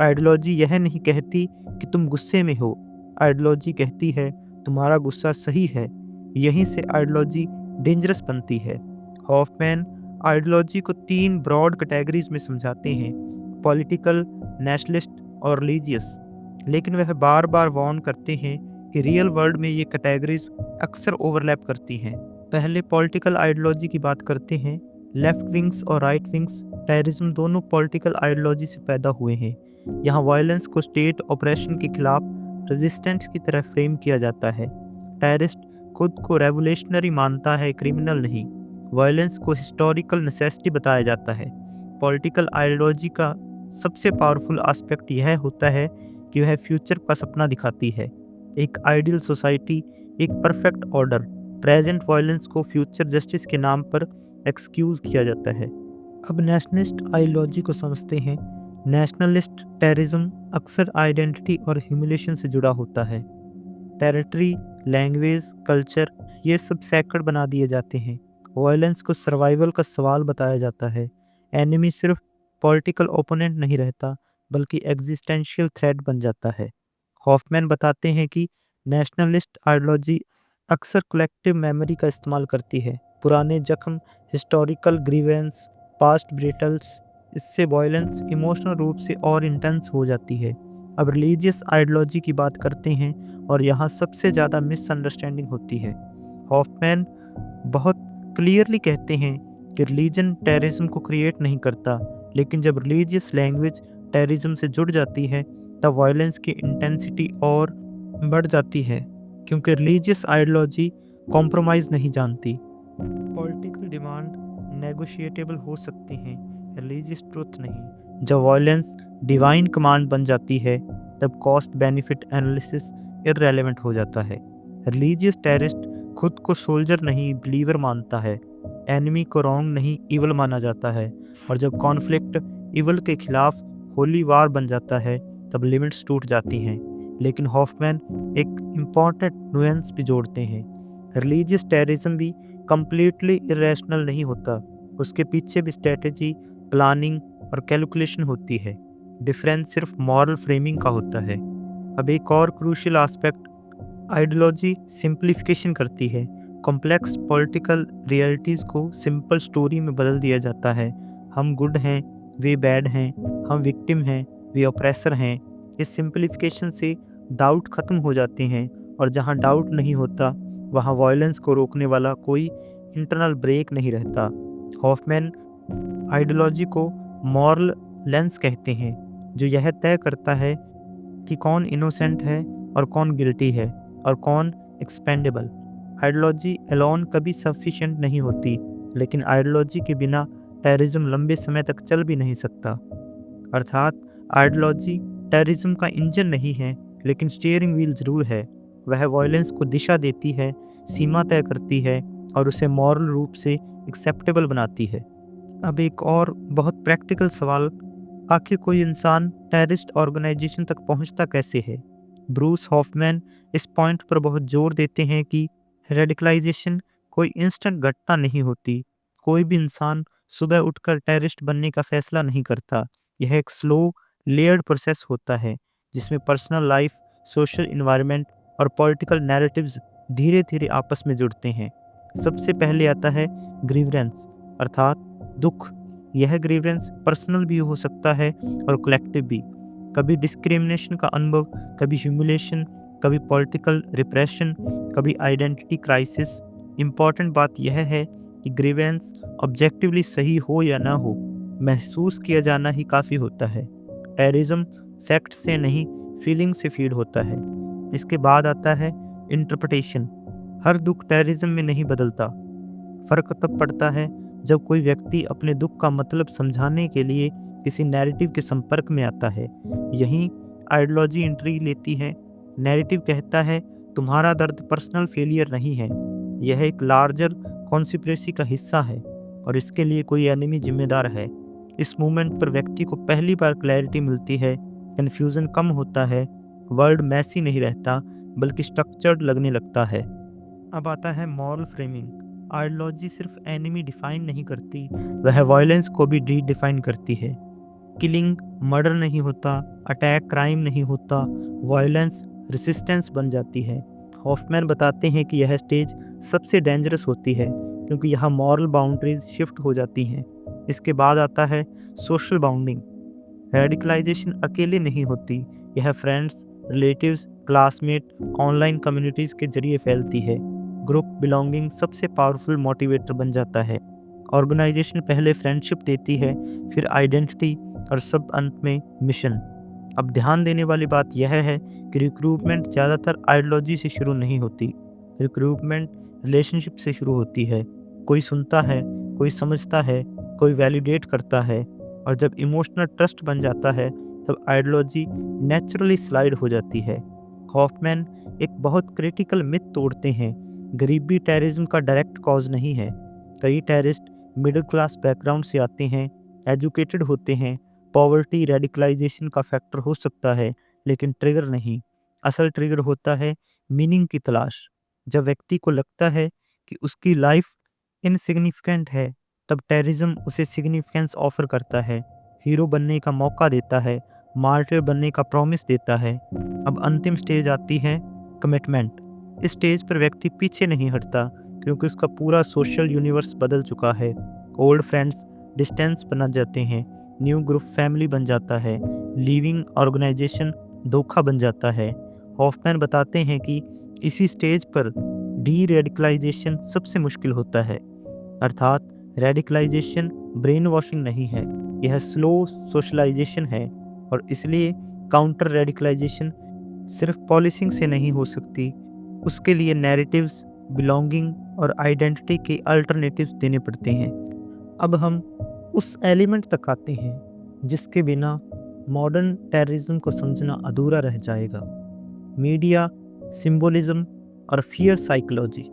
आइडियोलॉजी यह नहीं कहती कि तुम गुस्से में हो, आइडियोलॉजी कहती है तुम्हारा गुस्सा सही है। यहीं से आइडियोलॉजी डेंजरस बनती है। हॉफमैन आइडियोलॉजी को 3 ब्रॉड कैटेगरीज में समझाते हैं, पॉलिटिकल, नेशनलिस्ट और रिलीजियस। लेकिन वह बार बार वार्न करते हैं कि रियल वर्ल्ड में ये कैटेगरीज अक्सर ओवरलैप करती हैं। पहले पॉलिटिकल आइडियोलॉजी की बात करते हैं। लेफ्ट विंग्स और राइट विंग्स टेररिज्म दोनों पॉलिटिकल आइडियोलॉजी से पैदा हुए हैं। यहाँ वायलेंस को स्टेट ऑपरेशन के खिलाफ रेजिस्टेंस की तरह फ्रेम किया जाता है। टेररिस्ट खुद को रेवोल्यूशनरी मानता है, क्रिमिनल नहीं। वायलेंस को हिस्टोरिकल नेसेसिटी बताया जाता है। पॉलिटिकल आइडियोलॉजी का सबसे पावरफुल एस्पेक्ट यह होता है कि वह फ्यूचर का सपना दिखाती है, एक आइडियल सोसाइटी, एक परफेक्ट ऑर्डर। प्रेजेंट वायलेंस को फ्यूचर जस्टिस के नाम पर एक्सक्यूज किया जाता है। अब नेशनलिस्ट आइडियोलॉजी को समझते हैं। नेशनलिस्ट टेररिज्म अक्सर आइडेंटिटी और ह्यूमिलेशन से जुड़ा होता है। टेरिटरी, लैंग्वेज, कल्चर, ये सब सैक्रेड बना दिए जाते हैं। वायलेंस को सर्वाइवल का सवाल बताया जाता है। एनिमी सिर्फ पॉलिटिकल ओपोनेंट नहीं रहता बल्कि एग्जिस्टेंशियल थ्रेट बन जाता है। हॉफमैन बताते हैं कि नेशनलिस्ट आइडियोलॉजी अक्सर कलेक्टिव मेमोरी का इस्तेमाल करती है। पुराने जख्म, हिस्टोरिकल ग्रीवेंस, पास्ट ब्रिटल्स, इससे वायलेंस इमोशनल रूप से और इंटेंस हो जाती है। अब रिलीजियस आइडियोलॉजी की बात करते हैं और यहाँ सबसे ज़्यादा मिसअंडरस्टैंडिंग होती है। हॉफमैन बहुत क्लियरली कहते हैं कि रिलीजन टेररिज्म को क्रिएट नहीं करता, लेकिन जब रिलीजियस लैंग्वेज टेररिज्म से जुड़ जाती है तब वायलेंस की इंटेंसिटी और बढ़ जाती है, क्योंकि रिलीजियस आइडियोलॉजी कॉम्प्रोमाइज़ नहीं जानती। पॉलिटिकल डिमांड नेगोशिएटेबल हो सकती हैं, रिलीजियस ट्रुथ नहीं। जब वायलेंस डिवाइन कमांड बन जाती है तब कॉस्ट बेनिफिट एनालिसिस इररेलेवेंट हो जाता है। रिलीजियस टेररिस्ट खुद को सोल्जर नहीं बिलीवर मानता है। एनिमी को रॉन्ग नहीं इवल माना जाता है। और जब कॉन्फ्लिक्ट इवल के खिलाफ होली वार बन जाता है तब लिमिट्स टूट जाती हैं। लेकिन हॉफमैन एक इम्पॉर्टेंट नुएंस भी जोड़ते हैं। रिलीजियस टेररिज्म भी कंप्लीटली इरेशनल नहीं होता, उसके पीछे भी स्ट्रेटेजी, प्लानिंग और कैलकुलेशन होती है। डिफरेंस सिर्फ मॉरल फ्रेमिंग का होता है। अब एक और क्रूशियल एस्पेक्ट, आइडियोलॉजी सिंप्लीफिकेशन करती है। कॉम्प्लेक्स पॉलिटिकल रियलिटीज़ को सिंपल स्टोरी में बदल दिया जाता है। हम गुड हैं, वे बैड हैं, हम विक्टिम हैं, वे ऑप्रेसर हैं। इस सिंप्लीफिकेशन से डाउट खत्म हो जाते हैं, और जहाँ डाउट नहीं होता वहाँ वायलेंस को रोकने वाला कोई इंटरनल ब्रेक नहीं रहता। हॉफमैन आइडियोलॉजी को मॉरल लेंस कहते हैं, जो यह तय करता है कि कौन इनोसेंट है और कौन गिल्टी है और कौन एक्सपेंडेबल। आइडियोलॉजी एलोन कभी सफिशिएंट नहीं होती, लेकिन आइडियोलॉजी के बिना टेररिज्म लंबे समय तक चल भी नहीं सकता। अर्थात आइडियोलॉजी टेररिज्म का इंजन नहीं है, लेकिन स्टीयरिंग व्हील जरूर है। वह वायलेंस को दिशा देती है, सीमा तय करती है और उसे मॉरल रूप से एक्सेप्टेबल बनाती है। अब एक और बहुत प्रैक्टिकल सवाल, आखिर कोई इंसान टेररिस्ट ऑर्गेनाइजेशन तक पहुंचता कैसे है? ब्रूस हॉफमैन इस पॉइंट पर बहुत जोर देते हैं कि रेडिकलाइजेशन कोई इंस्टेंट घटना नहीं होती। कोई भी इंसान सुबह उठकर टेररिस्ट बनने का फैसला नहीं करता। यह एक स्लो लेयर्ड प्रोसेस होता है, जिसमें पर्सनल लाइफ, सोशल इन्वायरमेंट और पॉलिटिकल नैरेटिव्स धीरे धीरे आपस में जुड़ते हैं। सबसे पहले आता है ग्रीवेंस, अर्थात दुख। यह ग्रीवेंस पर्सनल भी हो सकता है और कलेक्टिव भी। कभी डिस्क्रिमिनेशन का अनुभव, कभी ह्यूमिलेशन, कभी पॉलिटिकल रिप्रेशन, कभी आइडेंटिटी क्राइसिस। इम्पॉर्टेंट बात यह है कि ग्रीवेंस ऑब्जेक्टिवली सही हो या ना हो, महसूस किया जाना ही काफ़ी होता है। टेररिज्म फैक्ट से नहीं, फीलिंग से फीड होता है। इसके बाद आता है इंटरप्रिटेशन। हर दुख टेररिज्म में नहीं बदलता। फर्क तब पड़ता है जब कोई व्यक्ति अपने दुख का मतलब समझाने के लिए किसी नैरेटिव के संपर्क में आता है। यहीं आइडियोलॉजी एंट्री लेती है। नैरेटिव कहता है तुम्हारा दर्द पर्सनल फेलियर नहीं है, यह एक लार्जर कॉन्स्पिरेसी का हिस्सा है और इसके लिए कोई एनिमी जिम्मेदार है। इस मूवमेंट पर व्यक्ति को पहली बार क्लैरिटी मिलती है, कन्फ्यूजन कम होता है, वर्ल्ड मैसी नहीं रहता बल्कि स्ट्रक्चर्ड लगने लगता है। अब आता है मॉरल फ्रेमिंग। आइडियोलॉजी सिर्फ एनिमी डिफाइन नहीं करती, वह वायलेंस को भी डिफाइन करती है। किलिंग मर्डर नहीं होता, अटैक क्राइम नहीं होता, वायलेंस रेसिस्टेंस बन जाती है। हॉफमैन बताते हैं कि यह स्टेज सबसे डेंजरस होती है, क्योंकि यहाँ मॉरल बाउंड्रीज शिफ्ट हो जाती हैं। इसके बाद आता है सोशल बाउंडिंग। रेडिकलाइजेशन अकेले नहीं होती, यह friends, relatives, classmate, online communities के जरिए फैलती है। ग्रुप बिलोंगिंग सबसे पावरफुल मोटिवेटर बन जाता है। ऑर्गेनाइजेशन पहले फ्रेंडशिप देती है, फिर आइडेंटिटी और सब अंत में मिशन। अब ध्यान देने वाली बात यह है कि रिक्रूटमेंट ज़्यादातर आइडियोलॉजी से शुरू नहीं होती। रिक्रूटमेंट रिलेशनशिप से शुरू होती है। कोई सुनता है, कोई समझता है, कोई वैलिडेट करता है, और जब इमोशनल ट्रस्ट बन जाता है तब आइडियोलॉजी नेचुरली स्लाइड हो जाती है। हॉफमैन एक बहुत क्रिटिकल मिथ तोड़ते हैं। गरीबी टेररिज्म का डायरेक्ट कॉज नहीं है। कई टेररिस्ट मिडिल क्लास बैकग्राउंड से आते हैं, एजुकेटेड होते हैं। पॉवर्टी रेडिकलाइजेशन का फैक्टर हो सकता है, लेकिन ट्रिगर नहीं। असल ट्रिगर होता है मीनिंग की तलाश। जब व्यक्ति को लगता है कि उसकी लाइफ इनसिग्निफिकेंट है, तब टेररिज्म उसे सिग्निफिकेंस ऑफर करता है, हीरो बनने का मौका देता है, मार्टिर बनने का प्रॉमिस देता है। अब अंतिम स्टेज आती है कमिटमेंट। इस स्टेज पर व्यक्ति पीछे नहीं हटता, क्योंकि उसका पूरा सोशल यूनिवर्स बदल चुका है। ओल्ड फ्रेंड्स डिस्टेंस बना जाते हैं, न्यू ग्रुप फैमिली बन जाता है, लीविंग ऑर्गेनाइजेशन धोखा बन जाता है। हॉफमैन बताते हैं कि इसी स्टेज पर डी रेडिकलाइजेशन सबसे मुश्किल होता है। अर्थात रेडिकलाइजेशन ब्रेन वॉशिंग नहीं है, यह स्लो सोशलाइजेशन है, और इसलिए काउंटर रेडिकलाइजेशन सिर्फ पॉलिसिंग से नहीं हो सकती। उसके लिए नैरेटिव्स, बिलोंगिंग और आइडेंटिटी के अल्टरनेटिव्स देने पड़ते हैं। अब हम उस एलिमेंट तक आते हैं जिसके बिना मॉडर्न टेररिज्म को समझना अधूरा रह जाएगा। मीडिया, सिंबोलिज्म और फियर साइकोलॉजी।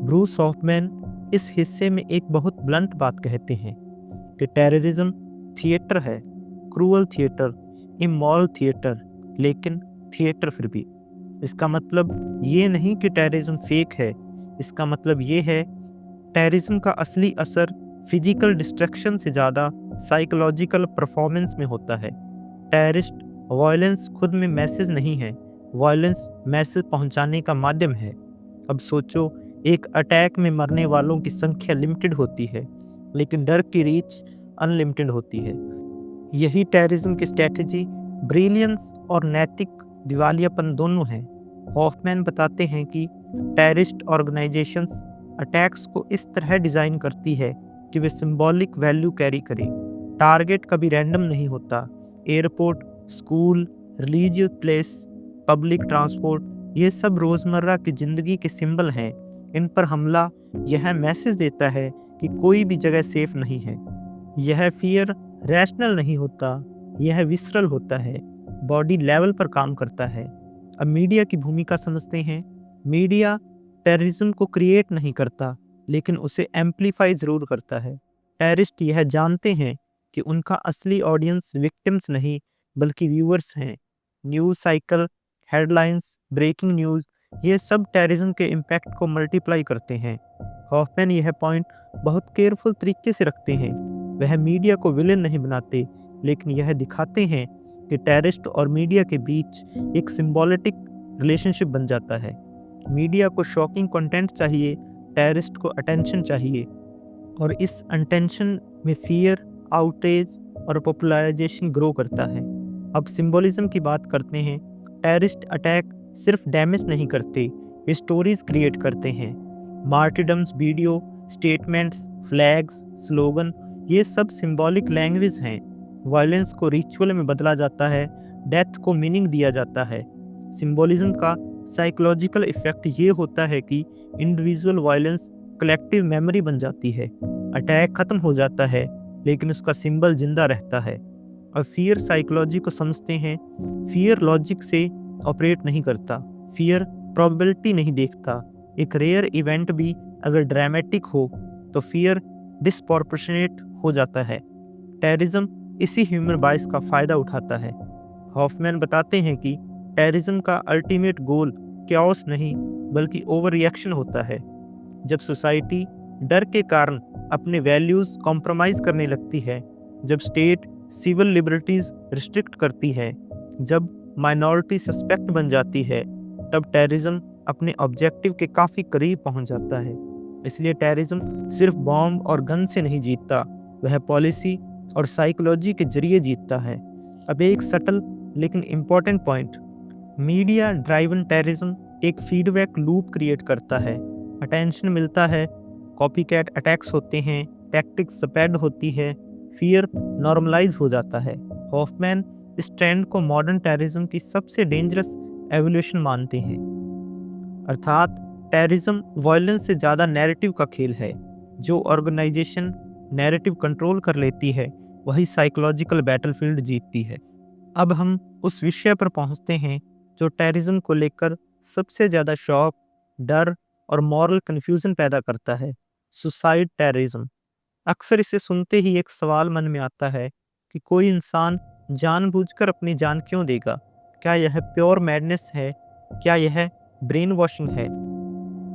ब्रूस हॉफमैन इस हिस्से में एक बहुत ब्लंट बात कहते हैं कि टेररिज्म थिएटर है, क्रूअल थिएटर, इमोरल थिएटर, लेकिन थिएटर फिर भी। इसका मतलब ये नहीं कि टेररिज्म फेक है, इसका मतलब ये है टेररिज्म का असली असर फिजिकल डिस्ट्रक्शन से ज़्यादा साइकोलॉजिकल परफॉर्मेंस में होता है। टेररिस्ट वायलेंस खुद में मैसेज नहीं है, वायलेंस मैसेज पहुंचाने का माध्यम है। अब सोचो, एक अटैक में मरने वालों की संख्या लिमिटेड होती है, लेकिन डर की रीच अनलिमिटेड होती है। यही टेररिज्म की स्ट्रैटेजी ब्रिलियंस और नैतिक दिवालियापन दोनों है। हॉफमैन बताते हैं कि टेररिस्ट ऑर्गेनाइजेशंस अटैक्स को इस तरह डिज़ाइन करती है कि वे सिंबॉलिक वैल्यू कैरी करें। टारगेट कभी रैंडम नहीं होता। Airport, school, religious place, public transport, ये सब रोज़मर्रा की ज़िंदगी के सिंबल हैं। इन पर हमला यह मैसेज देता है कि कोई भी जगह सेफ नहीं है। यह फियर रैशनल नहीं होता, यह विसरल होता है, बॉडी लेवल पर काम करता है। अब मीडिया की भूमिका समझते हैं। मीडिया टेररिज्म को क्रिएट नहीं करता, लेकिन उसे एम्पलीफाई ज़रूर करता है। टेररिस्ट यह जानते हैं कि उनका असली ऑडियंस विक्टिम्स नहीं, बल्कि व्यूअर्स हैं। News cycle, headlines, breaking news, ये सब टेररिज्म के इम्पैक्ट को मल्टीप्लाई करते हैं। हॉफमैन यह पॉइंट बहुत केयरफुल तरीके से रखते हैं। वह मीडिया को विलेन नहीं बनाते, लेकिन यह दिखाते हैं कि टेररिस्ट और मीडिया के बीच एक सिंबॉलिक रिलेशनशिप बन जाता है। मीडिया को शॉकिंग कंटेंट चाहिए, टेररिस्ट को अटेंशन चाहिए, और इस अटेंशन में फियर, आउटरीच और पॉपुलराइजेशन ग्रो करता है। अब सिंबोलिज्म की बात करते हैं। टेररिस्ट अटैक सिर्फ डैमेज नहीं करते, ये स्टोरीज क्रिएट करते हैं। मार्टिडम्स वीडियो, स्टेटमेंट्स, फ्लैग्स, स्लोगन, ये सब सिंबॉलिक लैंग्वेज हैं। वायलेंस को रिचुअल में बदला जाता है, डेथ को मीनिंग दिया जाता है। सिंबोलिज्म का साइकोलॉजिकल इफेक्ट ये होता है कि इंडिविजुअल वायलेंस कलेक्टिव मेमोरी बन जाती है। अटैक खत्म हो जाता है, लेकिन उसका सिंबल जिंदा रहता है। और फियर साइकोलॉजी को समझते हैं। फियर लॉजिक से ऑपरेट नहीं करता, फियर प्रोबेबिलिटी नहीं देखता। एक रेयर इवेंट भी अगर ड्रामेटिक हो तो फियर डिस्प्रोपोर्शनेट हो जाता है। टेररिज्म इसी ह्यूमन बायस का फ़ायदा उठाता है। हॉफमैन बताते हैं कि टेररिज्म का अल्टीमेट गोल क्याओस नहीं, बल्कि ओवर रिएक्शन होता है। जब सोसाइटी डर के कारण अपने वैल्यूज़ कॉम्प्रोमाइज़ करने लगती है, जब स्टेट सिविल लिबर्टीज़ रिस्ट्रिक्ट करती है, जब माइनॉरिटी सस्पेक्ट बन जाती है, तब टेररिज्म अपने ऑब्जेक्टिव के काफ़ी करीब पहुंच जाता है। इसलिए टेररिज्म सिर्फ बॉम्ब और गन से नहीं जीतता, वह पॉलिसी और साइकोलॉजी के जरिए जीतता है। अब एक सटल लेकिन important point, media driven terrorism एक फीडबैक लूप क्रिएट करता है। अटेंशन मिलता है, कॉपीकैट अटैक्स होते हैं, टैक्टिक्स स्प्रेड होती है, फियर नॉर्मलाइज हो जाता है। हॉफमैन इस ट्रेंड को मॉडर्न टेररिज्म की सबसे डेंजरस एवोल्यूशन मानते हैं। अर्थात टेररिज्म वायलेंस से ज़्यादा नैरेटिव का खेल है। जो ऑर्गेनाइजेशन नैरेटिव कंट्रोल कर लेती है, वही साइकोलॉजिकल बैटलफील्ड जीतती है। अब हम उस विषय पर पहुंचते हैं जो टेररिज्म को लेकर सबसे ज़्यादा शौक, डर और मॉरल कन्फ्यूजन पैदा करता है, सुसाइड टेररिज्म। अक्सर इसे सुनते ही एक सवाल मन में आता है कि कोई इंसान जानबूझकर अपनी जान क्यों देगा? क्या यह प्योर मैडनेस है? क्या यह ब्रेन वॉशिंग है?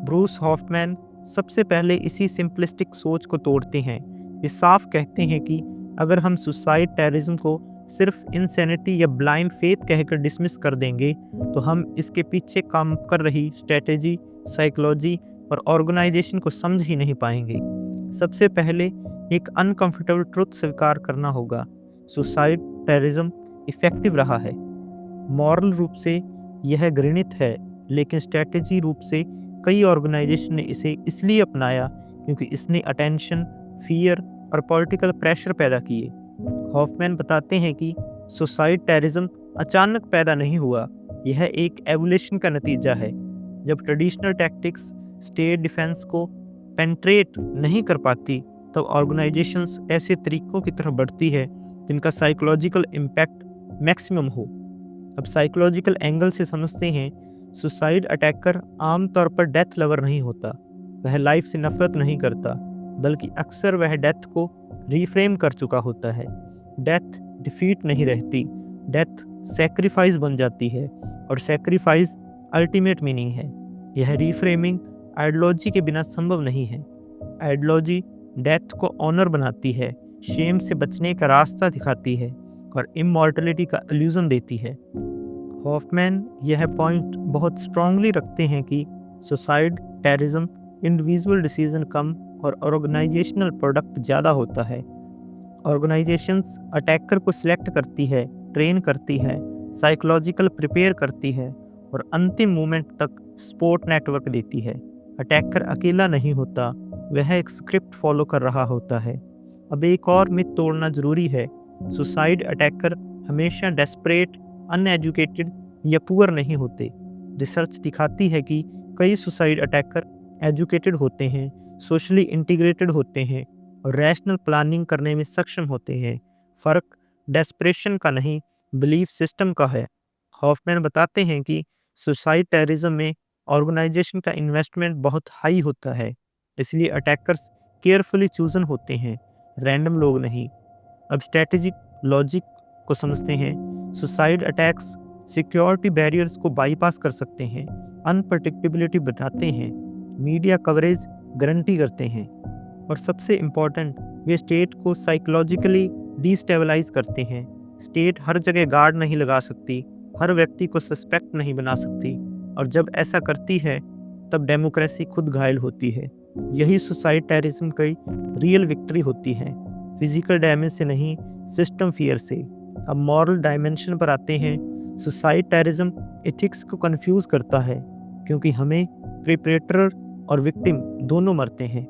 ब्रूस हॉफमैन सबसे पहले इसी सिंपलिस्टिक सोच को तोड़ते हैं। ये साफ कहते हैं कि अगर हम सुसाइड टेररिज्म को सिर्फ इंसैनिटी या ब्लाइंड फेथ कहकर डिसमिस कर देंगे, तो हम इसके पीछे काम कर रही स्ट्रेटेजी, साइकोलॉजी और ऑर्गेनाइजेशन को समझ ही नहीं पाएंगे। सबसे पहले एक अनकंफर्टेबल ट्रुथ स्वीकार करना होगा, सुसाइड टेररिज्म इफेक्टिव रहा है। मॉरल रूप से यह घृणित है, लेकिन स्ट्रेटेजी रूप से कई ऑर्गेनाइजेशन ने इसे इसलिए अपनाया क्योंकि इसने अटेंशन, फियर और पॉलिटिकल प्रेशर पैदा किए। हॉफमैन बताते हैं कि सुसाइड टेररिज्म अचानक पैदा नहीं हुआ, यह एक एवोल्यूशन का नतीजा है। जब ट्रेडिशनल टैक्टिक्स स्टेट डिफेंस को पेंट्रेट नहीं कर पाती, तब ऑर्गेनाइजेशंस ऐसे तरीकों की तरफ बढ़ती है जिनका साइकोलॉजिकल इम्पैक्ट मैक्सिमम हो। अब साइकोलॉजिकल एंगल से समझते हैं, सुसाइड अटैकर आमतौर पर डेथ लवर नहीं होता। वह लाइफ से नफरत नहीं करता, बल्कि अक्सर वह डेथ को रीफ्रेम कर चुका होता है। डेथ डिफीट नहीं रहती, डेथ सेक्रीफाइस बन जाती है, और सेक्रीफाइस अल्टीमेट मीनिंग है। यह रीफ्रेमिंग आइडियोलॉजी के बिना संभव नहीं है। आइडियोलॉजी डेथ को ऑनर बनाती है, शेम से बचने का रास्ता दिखाती है और इमॉर्टलिटी का इल्यूजन देती है। हॉफमैन यह पॉइंट बहुत स्ट्रांगली रखते हैं कि सुसाइड, टेररिज्म, इंडिविजुअल डिसीजन कम और ऑर्गेनाइजेशनल प्रोडक्ट ज़्यादा होता है। ऑर्गेनाइजेशंस अटैकर को सिलेक्ट करती है, ट्रेन करती है, साइकोलॉजिकल प्रिपेयर करती है और अंतिम मोमेंट तक सपोर्ट नेटवर्क देती है। अटैकर अकेला नहीं होता, वह एक स्क्रिप्ट फॉलो कर रहा होता है। अब एक और मिथ तोड़ना जरूरी है। सुसाइड अटैकर हमेशा डेस्परेट, अनएजुकेटेड या पुअर नहीं होते। रिसर्च दिखाती है कि कई सुसाइड अटैकर एजुकेटेड होते हैं, सोशली इंटीग्रेटेड होते हैं और रैशनल प्लानिंग करने में सक्षम होते हैं। फ़र्क डेस्परेशन का नहीं, बिलीफ सिस्टम का है। हॉफमैन बताते हैं कि सुसाइड टेररिज्म में ऑर्गेनाइजेशन का इन्वेस्टमेंट बहुत हाई होता है, इसलिए अटैकर्स केयरफुली चूजन होते हैं, रैंडम लोग नहीं। अब स्ट्रेटेजिक लॉजिक को समझते हैं। सुसाइड अटैक्स सिक्योरिटी बैरियर्स को बाईपास कर सकते हैं, अनप्रडिक्टेबिलिटी बढ़ाते हैं, मीडिया कवरेज गारंटी करते हैं और सबसे इम्पॉर्टेंट, वे स्टेट को साइकोलॉजिकली डिस्टेबलाइज करते हैं। स्टेट हर जगह गार्ड नहीं लगा सकती, हर व्यक्ति को सस्पेक्ट नहीं बना सकती और जब ऐसा करती है तब डेमोक्रेसी खुद घायल होती है। यही सुसाइड टेररिज्म की रियल विक्ट्री होती है, फिजिकल डैमेज से नहीं, सिस्टम फियर से। अब मॉरल डायमेंशन पर आते हैं। सुसाइड टेररिज्म एथिक्स को कंफ्यूज करता है क्योंकि हमें प्रिपरेटर और विक्टिम दोनों मरते हैं।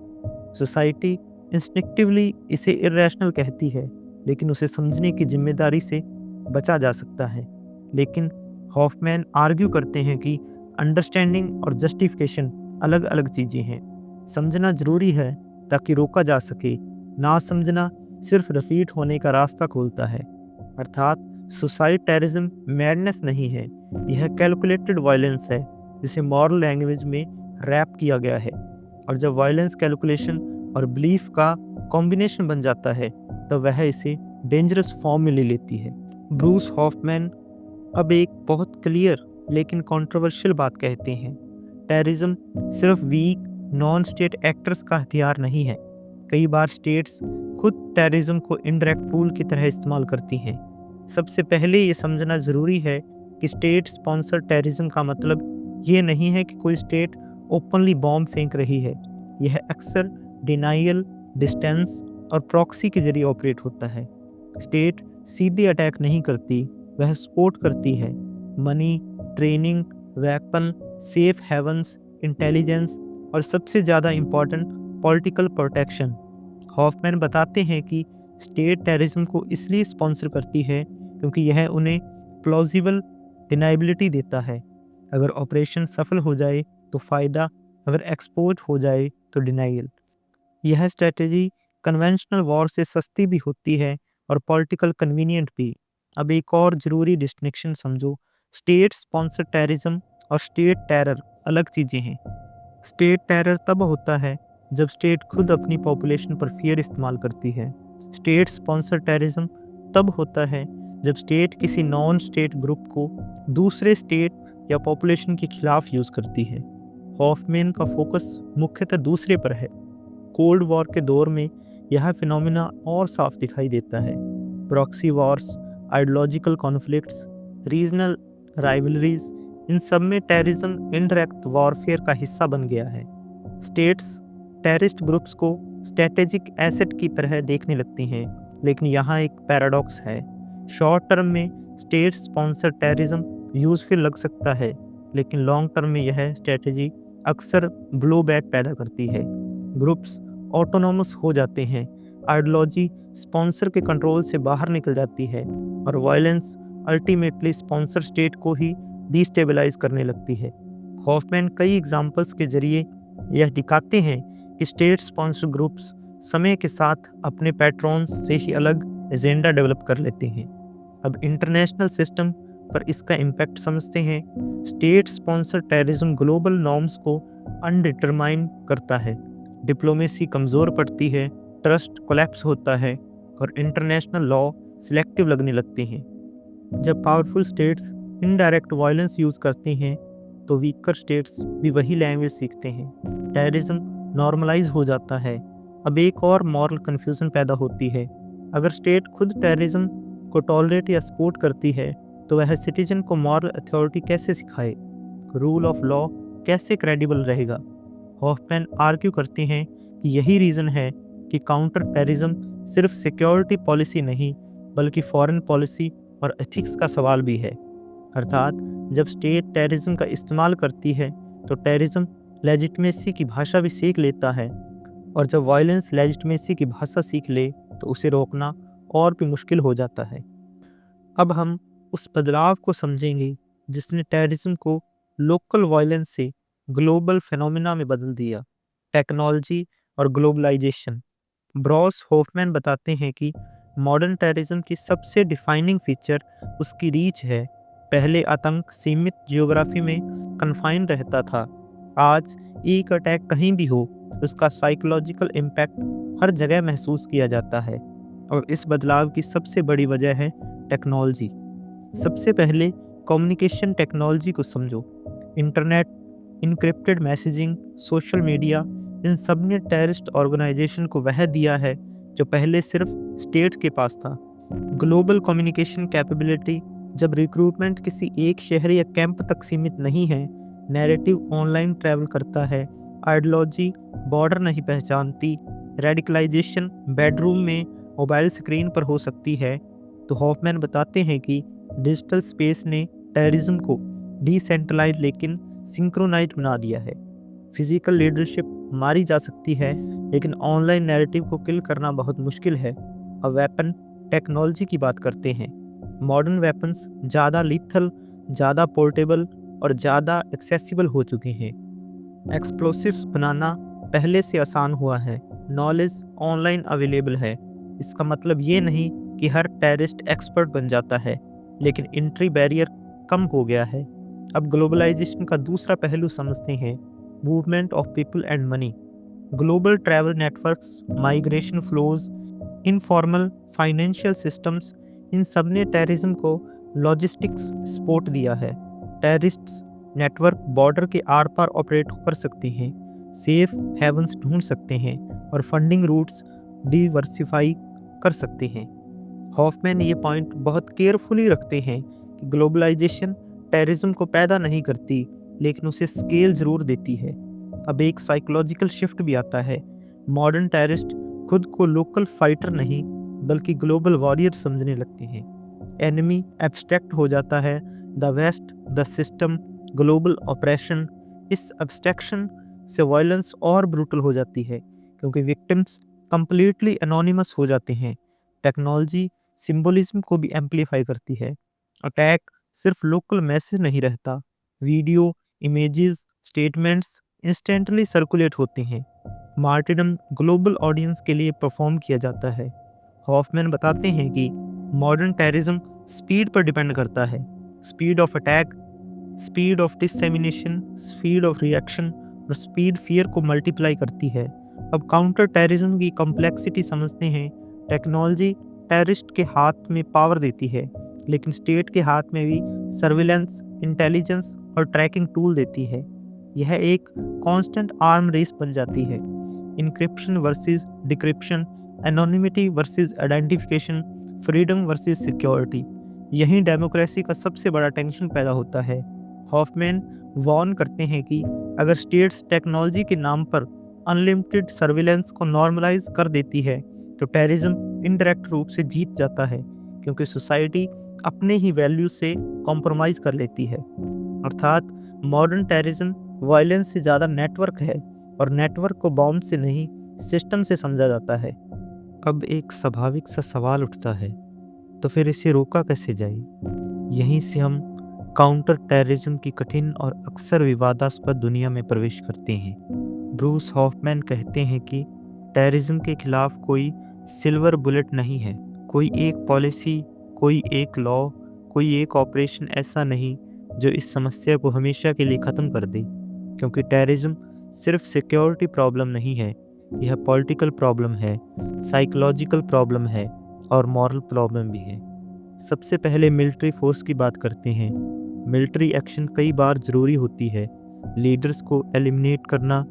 सोसाइटी इंस्टिंक्टिवली इसे इरेशनल कहती है, लेकिन उसे समझने की जिम्मेदारी से बचा जा सकता है। लेकिन हॉफमैन आर्ग्यू करते हैं कि अंडरस्टैंडिंग और जस्टिफिकेशन अलग अलग चीज़ें हैं। समझना जरूरी है ताकि रोका जा सके, ना समझना सिर्फ रिपीट होने का रास्ता खोलता है। अर्थात सुसाइड टेररिज्म मैडनेस नहीं है, यह कैलकुलेटेड वायलेंस है जिसे मॉरल लैंग्वेज में रैप किया गया है। और जब वायलेंस कैलकुलेशन और बिलीफ का कॉम्बिनेशन बन जाता है तब वह इसे डेंजरस फॉर्म में ले लेती है। ब्रूस हॉफमैन अब एक बहुत क्लियर लेकिन कंट्रोवर्शियल बात कहते हैं। टेररिज्म सिर्फ वीक नॉन स्टेट एक्टर्स का हथियार नहीं है। कई बार स्टेट्स खुद टेररिज्म को इनडायरेक्ट टूल की तरह इस्तेमाल करती हैं। सबसे पहले ये समझना ज़रूरी है कि स्टेट स्पॉन्सर टेररिज्म का मतलब ये नहीं है कि कोई स्टेट ओपनली बॉम्ब फेंक रही है। यह अक्सर डिनाइल, डिस्टेंस और प्रॉक्सी के जरिए ऑपरेट होता है। स्टेट सीधे अटैक नहीं करती, वह सपोर्ट करती है। Money, training, weapon, safe havens, intelligence और सबसे ज़्यादा इम्पॉर्टेंट पॉलिटिकल प्रोटेक्शन। हॉफमैन बताते हैं कि स्टेट टेररिज्म को इसलिए स्पॉन्सर करती है क्योंकि यह उन्हें प्लॉजिबल डिनाइबिलिटी देता है। अगर ऑपरेशन सफल हो जाए तो फ़ायदा, अगर एक्सपोज हो जाए तो डिनाइल। यह स्ट्रेटेजी कन्वेंशनल वॉर से सस्ती भी होती है और पॉलिटिकल कन्वीनियंट भी। अब एक और ज़रूरी डिस्टिंक्शन समझो। स्टेट स्पॉन्सर टेररिज्म और स्टेट टेरर अलग चीज़ें हैं। स्टेट टेरर तब होता है जब स्टेट खुद अपनी पॉपुलेशन पर फियर इस्तेमाल करती है। स्टेट स्पॉन्सर टेररिज्म तब होता है जब स्टेट किसी नॉन स्टेट ग्रुप को दूसरे स्टेट या पॉपुलेशन के खिलाफ यूज़ करती है। हॉफमैन का फोकस मुख्यतः दूसरे पर है। कोल्ड वॉर के दौर में यह फिनोमिना और साफ दिखाई देता है। Proxy wars, ideological conflicts, regional rivalries, इन सब में टेररिज्म इनडायरेक्ट वॉरफेयर का हिस्सा बन गया है। स्टेट्स टेररिस्ट ग्रुप्स को स्ट्रेटेजिक एसेट की तरह देखने लगती हैं, लेकिन यहाँ एक पैराडॉक्स है। शॉर्ट टर्म में स्टेट स्पॉन्सर टेररिज्म यूजफुल लग सकता है, लेकिन लॉन्ग टर्म में यह स्ट्रेटेजी अक्सर ब्लोबैक पैदा करती है। ग्रुप्स ऑटोनॉमस हो जाते हैं, आइडियोलॉजी स्पॉन्सर के कंट्रोल से बाहर निकल जाती है और वायलेंस अल्टीमेटली स्पॉन्सर स्टेट को ही डिस्टेबलाइज करने लगती है। हॉफमैन कई एग्जाम्पल्स के जरिए यह दिखाते हैं कि स्टेट स्पॉन्सर ग्रुप्स समय के साथ अपने पैट्रॉन्स से ही अलग एजेंडा डेवलप कर लेते हैं। अब इंटरनेशनल सिस्टम पर इसका इम्पैक्ट समझते हैं। State sponsor terrorism global norms को अनडिटरमाइन करता है, डिप्लोमेसी कमज़ोर पड़ती है, ट्रस्ट कोलैप्स होता है और इंटरनेशनल लॉ सिलेक्टिव लगने लगते हैं। जब powerful states indirect violence use करते हैं तो वीकर स्टेट्स भी वही लैंग्वेज सीखते हैं। टेररिज्म नॉर्मलाइज हो जाता है, अब एक और मॉरल कन्फ्यूजन पैदा होती है। अगर स्टेट खुद टेररिज्म को टॉलरेट या सपोर्ट करती है तो वह सिटीजन को मॉरल अथॉरिटी कैसे सिखाए? रूल ऑफ लॉ कैसे क्रेडिबल रहेगा? हॉफमैन आर्ग्यू करते हैं कि यही रीज़न है कि काउंटर टेररिज्म सिर्फ सिक्योरिटी पॉलिसी नहीं बल्कि फॉरेन पॉलिसी और एथिक्स का सवाल भी है। अर्थात जब स्टेट टेररिज्म का इस्तेमाल करती है तो टेररिज्म लेजिटिमेसी की भाषा भी सीख लेता है, और जब वायलेंस लेजिटिमेसी की भाषा सीख ले तो उसे रोकना और भी मुश्किल हो जाता है। अब हम उस बदलाव को समझेंगे जिसने टेररिज्म को लोकल वायलेंस से ग्लोबल फिनोमिना में बदल दिया, टेक्नोलॉजी और ग्लोबलाइजेशन। ब्रॉस होफमैन बताते हैं कि मॉडर्न टेररिज्म की सबसे डिफाइनिंग फीचर उसकी रीच है। पहले आतंक सीमित जियोग्राफी में कन्फाइन रहता था, आज एक अटैक कहीं भी हो उसका साइकोलॉजिकल इम्पैक्ट हर जगह महसूस किया जाता है। और इस बदलाव की सबसे बड़ी वजह है टेक्नोलॉजी। सबसे पहले कम्युनिकेशन टेक्नोलॉजी को समझो। Internet, encrypted messaging, social media, इन सब ने टेररिस्ट ऑर्गेनाइजेशन को वह दिया है जो पहले सिर्फ स्टेट के पास था। ग्लोबल कम्युनिकेशन कैपेबिलिटी, जब रिक्रूटमेंट किसी एक शहर या कैंप तक सीमित नहीं है, नैरेटिव ऑनलाइन ट्रैवल करता है, आइडियोलॉजी बॉर्डर नहीं पहचानती, रेडिकलाइजेशन बेडरूम में मोबाइल स्क्रीन पर हो सकती है, तो हॉफमैन बताते हैं कि डिजिटल स्पेस ने टेररिज्म को डिसेंट्रलाइज लेकिन सिंक्रोनाइज बना दिया है। फिजिकल लीडरशिप मारी जा सकती है लेकिन ऑनलाइन नैरेटिव को किल करना बहुत मुश्किल है। अब वेपन टेक्नोलॉजी की बात करते हैं। मॉडर्न वेपन्स ज़्यादा लीथल, ज़्यादा पोर्टेबल और ज़्यादा एक्सेसिबल हो चुके हैं। एक्सप्लोसिव्स बनाना पहले से आसान हुआ है, नॉलेज ऑनलाइन अवेलेबल है। इसका मतलब ये नहीं कि हर टेररिस्ट एक्सपर्ट बन जाता है, लेकिन एंट्री बैरियर कम हो गया है। अब ग्लोबलाइजेशन का दूसरा पहलू समझते हैं, movement of people and money. Global travel networks, migration flows, informal financial systems, इन सब ने टेररिज्म को लॉजिस्टिक्स सपोर्ट दिया है। टेररिस्ट्स नेटवर्क बॉर्डर के आर पार ऑपरेट कर सकते हैं, सेफ हेवंस ढूंढ सकते हैं और फंडिंग रूट्स डिवर्सिफाई कर सकते हैं। हॉफमैन ये पॉइंट बहुत केयरफुली रखते हैं कि ग्लोबलाइजेशन टेररिज्म को पैदा नहीं करती लेकिन उसे स्केल जरूर देती है। अब एक साइकोलॉजिकल शिफ्ट भी आता है। मॉडर्न टेररिस्ट खुद को लोकल फाइटर नहीं बल्कि ग्लोबल वॉरियर समझने लगते हैं। एनिमी एब्स्ट्रैक्ट हो जाता है, the west, the system, global operation. इस एब्स्ट्रैक्शन से वायलेंस और ब्रूटल हो जाती है क्योंकि विक्टिम्स कंप्लीटली एनोनिमस हो जाते हैं। टेक्नोलॉजी सिंबलिज्म को भी एम्पलीफाई करती है। अटैक सिर्फ लोकल मैसेज नहीं रहता, video, images, statements instantly circulate होते हैं। मार्टिडम ग्लोबल ऑडियंस के लिए परफॉर्म किया जाता है। हॉफमैन बताते हैं कि मॉडर्न टेररिज्म स्पीड पर डिपेंड करता है, speed of attack, speed of dissemination, speed of reaction, और स्पीड फियर को मल्टीप्लाई करती है। अब काउंटर टेररिज्म की कॉम्प्लेक्सिटी समझते हैं। टेक्नोलॉजी टेररिस्ट के हाथ में पावर देती है लेकिन स्टेट के हाथ में भी सर्विलेंस, इंटेलिजेंस और ट्रैकिंग टूल देती है। यह एक कांस्टेंट आर्म रेस बन जाती है, encryption versus decryption, anonymity versus identification, freedom versus security. यही डेमोक्रेसी का सबसे बड़ा टेंशन पैदा होता है। हॉफमैन वार्न करते हैं कि अगर स्टेट्स टेक्नोलॉजी के नाम पर अनलिमिटेड सर्विलेंस को नॉर्मलाइज कर देती है तो टेररिज्म इनडायरेक्ट रूप से जीत जाता है क्योंकि सोसाइटी अपने ही वैल्यूज से कॉम्प्रोमाइज कर लेती है। अर्थात मॉडर्न टेररिज्म वायलेंस से ज़्यादा नेटवर्क है और नेटवर्क को बॉम्ब से नहीं सिस्टम से समझा जाता है। अब एक स्वाभाविक सा सवाल उठता है, तो फिर इसे रोका कैसे जाए? यहीं से हम काउंटर टेररिज्म की कठिन और अक्सर विवादास्पद दुनिया में प्रवेश करते हैं। ब्रूस हॉफमैन कहते हैं कि टेररिज्म के खिलाफ कोई सिल्वर बुलेट नहीं है, कोई एक पॉलिसी, कोई एक लॉ, कोई एक ऑपरेशन ऐसा नहीं जो इस समस्या को हमेशा के लिए ख़त्म कर दे, क्योंकि टेररिज्म सिर्फ सिक्योरिटी प्रॉब्लम नहीं है, यह पॉलिटिकल प्रॉब्लम है, साइकोलॉजिकल प्रॉब्लम है और मॉरल प्रॉब्लम भी है। सबसे पहले मिलिट्री फोर्स की बात करते हैं। मिलिट्री एक्शन कई बार ज़रूरी होती है। लीडर्स को एलिमिनेट करना,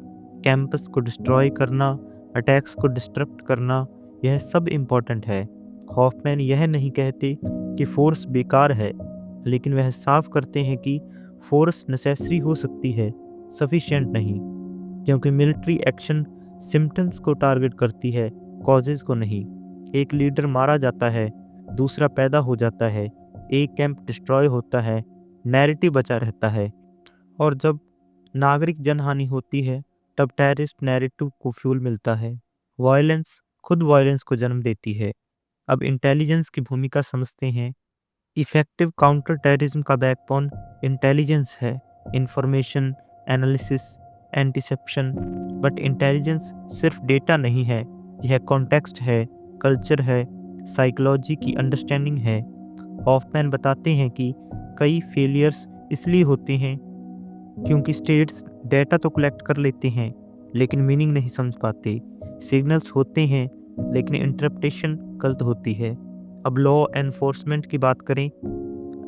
कैंपस को डिस्ट्रॉय करना, अटैक्स को डिस्टर्ब करना, यह सब इम्पोर्टेंट है। हॉफमैन यह नहीं कहते कि फोर्स बेकार है, लेकिन वह साफ करते हैं कि फोर्स नेसेसरी हो सकती है, सफिशिएंट नहीं। क्योंकि मिलिट्री एक्शन सिम्टम्स को टारगेट करती है, कॉजेज को नहीं। एक लीडर मारा जाता है, दूसरा पैदा हो जाता है, एक कैंप डिस्ट्रॉय होता है, नैरेटिव बचा रहता है। और जब नागरिक जनहानि होती है, तब टेररिस्ट नैरेटिव को फ्यूल मिलता है। वायलेंस खुद वायलेंस को जन्म देती है। अब इंटेलिजेंस की भूमिका समझते हैं। इफेक्टिव काउंटर टेररिज्म का बैकबोन इंटेलिजेंस है, इंफॉर्मेशन, एनालिसिस, एंटीसेप्शन। बट इंटेलिजेंस सिर्फ डेटा नहीं है, यह कॉन्टेक्स्ट है, कल्चर है, साइकोलॉजी की अंडरस्टैंडिंग है। हॉफमैन बताते हैं कि कई फेलियर्स इसलिए होते हैं क्योंकि स्टेट्स डेटा तो कलेक्ट कर लेते हैं, लेकिन मीनिंग नहीं समझ पाते। सिग्नल्स होते हैं, लेकिन इंटरप्रिटेशन गलत होती है। अब लॉ एनफोर्समेंट की बात करें,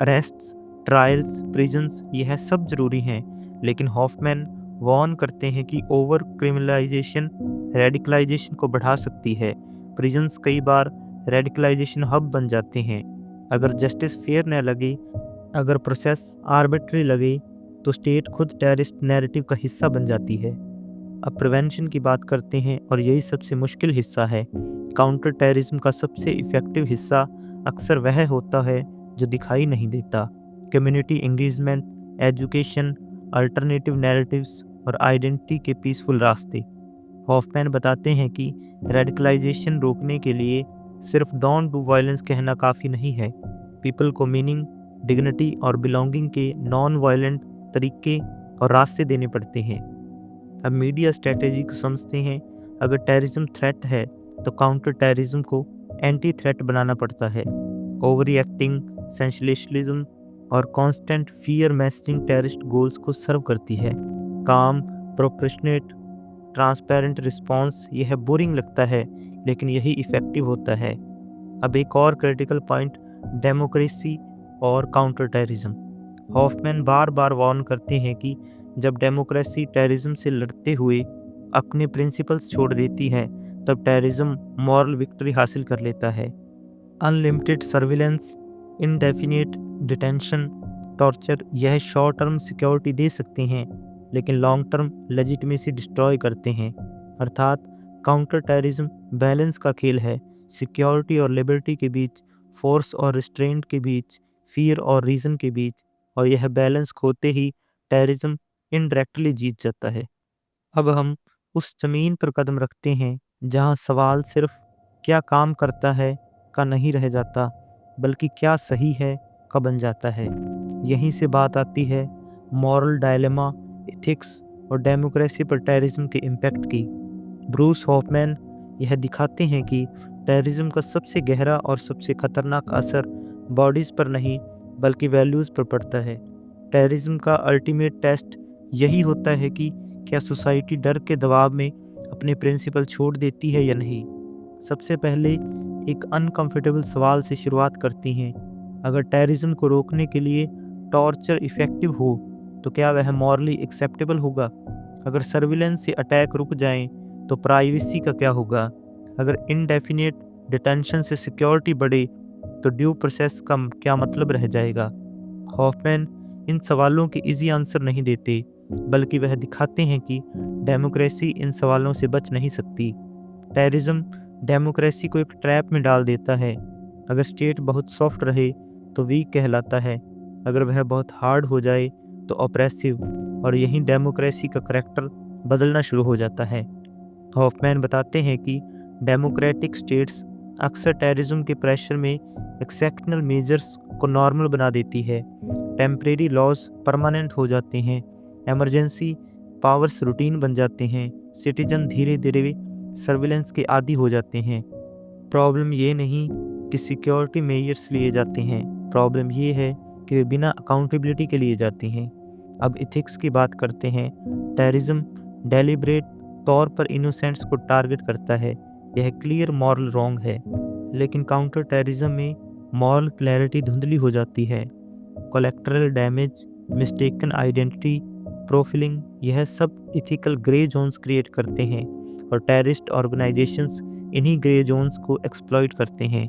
अरेस्ट्स, ट्रायल्स, प्रिजन्स, यह सब जरूरी हैं, लेकिन हॉफमैन वार्न करते हैं कि ओवर क्रिमिनलाइजेशन रेडिकलाइजेशन को बढ़ा सकती है। प्रिजन्स कई बार रेडिकलाइजेशन हब बन जाते हैं। अगर जस्टिस फेयर न लगे, अगर प्रोसेस आर्बिट्री लगे, तो स्टेट खुद टेररिस्ट नैरेटिव का हिस्सा बन जाती है। अब प्रिवेंशन की बात करते हैं, और यही सबसे मुश्किल हिस्सा है। काउंटर टेररिज्म का सबसे इफ़ेक्टिव हिस्सा अक्सर वह होता है जो दिखाई नहीं देता। Community engagement, education, alternative narratives और आइडेंटिटी के पीसफुल रास्ते। हॉफमैन बताते हैं कि रेडिकलाइजेशन रोकने के लिए सिर्फ डोंट डू वायलेंस कहना काफ़ी नहीं है। पीपल को मीनिंग, डिग्निटी और बिलोंगिंग के नॉन वायलेंट तरीके और रास्ते देने पड़ते हैं। अब मीडिया स्ट्रेटेजी को समझते हैं। अगर टेररिज्म थ्रेट है, तो काउंटर टेररिज्म को एंटी थ्रेट बनाना पड़ता है। ओवर रिएक्टिंग, सेंसेशनलिज्म और constant fear messaging terrorist goals को सर्व करती है। काम, प्रोपोर्शनेट, ट्रांसपेरेंट रिस्पॉन्स, यह बोरिंग लगता है, लेकिन यही इफेक्टिव होता है। अब एक और क्रिटिकल पॉइंट, डेमोक्रेसी और काउंटर टेररिज्म। हॉफमैन बार बार वार्न करते हैं कि जब डेमोक्रेसी टेररिज्म से लड़ते हुए अपने प्रिंसिपल्स छोड़ देती है, तब टेररिज्म मॉरल विक्ट्री हासिल कर लेता है। Unlimited surveillance, indefinite detention, torture, यह शॉर्ट टर्म सिक्योरिटी दे सकते हैं, लेकिन लॉन्ग टर्म लेजिटिमेसी डिस्ट्रॉय करते हैं। अर्थात काउंटर टेररिज्म बैलेंस का खेल है, सिक्योरिटी और लिबर्टी के बीच, फोर्स और रिस्ट्रेंट के बीच, फियर और रीजन के बीच। और यह बैलेंस खोते ही टेररिज्म इनडायरेक्टली जीत जाता है। अब हम उस जमीन पर कदम रखते हैं जहां सवाल सिर्फ क्या काम करता है का नहीं रह जाता, बल्कि क्या सही है का बन जाता है। यहीं से बात आती है मॉरल डायलेमा, एथिक्स और डेमोक्रेसी पर टेररिज्म के इम्पैक्ट की। ब्रूस हॉफमैन यह दिखाते हैं कि टेररिज्म का सबसे गहरा और सबसे खतरनाक असर बॉडीज़ पर नहीं, बल्कि वैल्यूज़ पर पड़ता है। टेररिज्म का अल्टीमेट टेस्ट यही होता है कि क्या सोसाइटी डर के दबाव में अपने प्रिंसिपल छोड़ देती है या नहीं। सबसे पहले एक अनकंफर्टेबल सवाल से शुरुआत करती हैं। अगर टेररिज्म को रोकने के लिए टॉर्चर इफ़ेक्टिव हो, तो क्या वह मॉरली एक्सेप्टेबल होगा? अगर सर्विलेंस से अटैक रुक जाएं, तो प्राइवेसी का क्या होगा? अगर इनडेफिनिट डिटेंशन से सिक्योरिटी बढ़े, तो ड्यू प्रोसेस का क्या मतलब रह जाएगा? हॉफमैन इन सवालों के इजी आंसर नहीं देते, बल्कि वह दिखाते हैं कि डेमोक्रेसी इन सवालों से बच नहीं सकती। टेररिज्म डेमोक्रेसी को एक ट्रैप में डाल देता है। अगर स्टेट बहुत सॉफ्ट रहे तो वीक कहलाता है, अगर वह बहुत हार्ड हो जाए तो ऑप्रेसिव, और यहीं डेमोक्रेसी का करैक्टर बदलना शुरू हो जाता है। हॉफमैन बताते हैं कि डेमोक्रेटिक स्टेट्स अक्सर टेररिज्म के प्रेशर में एक्सेप्शनल मेजर्स को नॉर्मल बना देती है। टेम्परेरी लॉज परमानेंट हो जाते हैं, इमरजेंसी पावर्स रूटीन बन जाते हैं, सिटीजन धीरे धीरे सर्विलेंस के आदी हो जाते हैं। प्रॉब्लम ये नहीं कि सिक्योरिटी मेजर्स लिए जाते हैं, प्रॉब्लम ये है कि वे बिना अकाउंटेबिलिटी के लिए जाते हैं। अब इथिक्स की बात करते हैं। टेररिज्म डेलिब्रेट तौर पर इनोसेंट्स को टारगेट करता है, यह क्लियर मॉरल रॉन्ग है। लेकिन काउंटर टेररिज्म में मॉरल क्लैरिटी धुंधली हो जाती है। कोलेक्टरल डैमेज, मिस्टेकन आइडेंटिटी, प्रोफिलिंग, यह सब इथिकल ग्रे जोन्स क्रिएट करते हैं। और टेररिस्ट ऑर्गेनाइजेशंस इन्हीं ग्रे जोन्स को एक्सप्लॉइट करते हैं।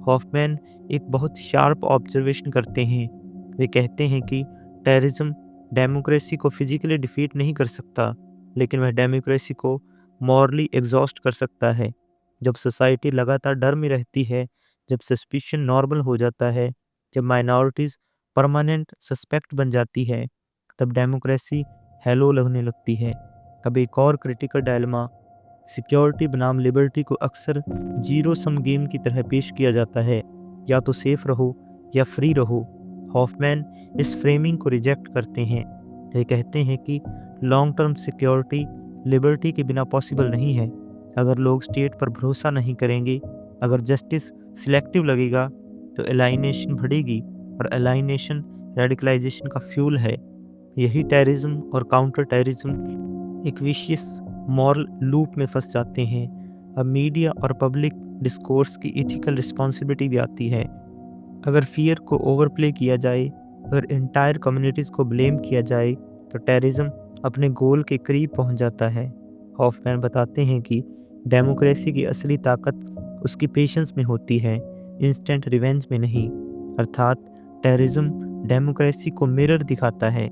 हॉफमैन एक बहुत शार्प ऑब्जर्वेशन करते हैं। वे कहते हैं कि टेररिज्म डेमोक्रेसी को फिजिकली डिफीट नहीं कर सकता, लेकिन वह डेमोक्रेसी को मॉरली एग्जॉस्ट कर सकता है। जब सोसाइटी लगातार डर में रहती है, जब सस्पिशन नॉर्मल हो जाता है, जब माइनॉरिटीज़ परमानेंट सस्पेक्ट बन जाती है, तब डेमोक्रेसी हेलो लगने लगती है। अब एक और क्रिटिकल डायलेमा, सिक्योरिटी बनाम लिबर्टी को अक्सर जीरो सम गेम की तरह पेश किया जाता है, या तो सेफ रहो या फ्री रहो। हॉफमैन इस फ्रेमिंग को रिजेक्ट करते हैं। ये कहते हैं कि लॉन्ग टर्म सिक्योरिटी लिबर्टी के बिना पॉसिबल नहीं है। अगर लोग स्टेट पर भरोसा नहीं करेंगे, अगर जस्टिस सिलेक्टिव लगेगा, तो एलाइनेशन बढ़ेगी, और एलाइनेशन रेडिकलाइजेशन का फ्यूल है। यही टेररिज्म और काउंटर टेररिज्म एक विशियस मॉरल लूप में फंस जाते हैं। अब मीडिया और पब्लिक डिस्कोर्स की एथिकल रिस्पॉन्सिबिलिटी भी आती है। अगर फियर को ओवरप्ले किया जाए, अगर इंटायर कम्युनिटीज़ को ब्लेम किया जाए, तो टेररिज्म अपने गोल के करीब पहुंच जाता है। हॉफमैन बताते हैं कि डेमोक्रेसी की असली ताकत उसकी पेशेंस में होती है, इंस्टेंट रिवेंज में नहीं। अर्थात टेररिज्म डेमोक्रेसी को मिरर दिखाता है।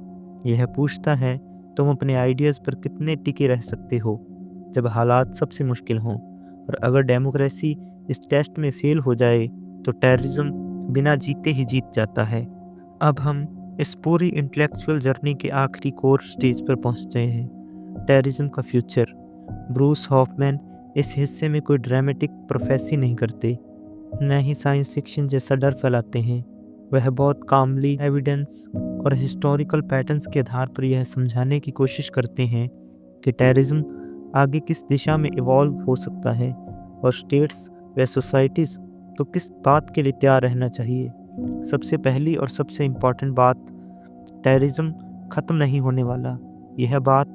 यह पूछता है, तुम अपने आइडियाज़ पर कितने टिके रह सकते हो जब हालात सबसे मुश्किल हों। और अगर डेमोक्रेसी इस टेस्ट में फेल हो जाए, तो टेररिज्म बिना जीते ही जीत जाता है। अब हम इस पूरी इंटेलेक्चुअल जर्नी के आखिरी कोर स्टेज पर पहुंचते हैं, टेररिज्म का फ्यूचर। ब्रूस हॉफमैन इस हिस्से में कोई ड्रामेटिक प्रोफेसी नहीं करते, न ही साइंस फिक्शन जैसा डर फैलाते हैं। वह बहुत कामली एविडेंस और हिस्टोरिकल पैटर्न्स के आधार पर यह समझाने की कोशिश करते हैं कि टेररिज्म आगे किस दिशा में इवॉल्व हो सकता है, और स्टेट्स व सोसाइटीज़ को किस बात के लिए तैयार रहना चाहिए। सबसे पहली और सबसे इम्पॉर्टेंट बात, टेररिज्म ख़त्म नहीं होने वाला। यह बात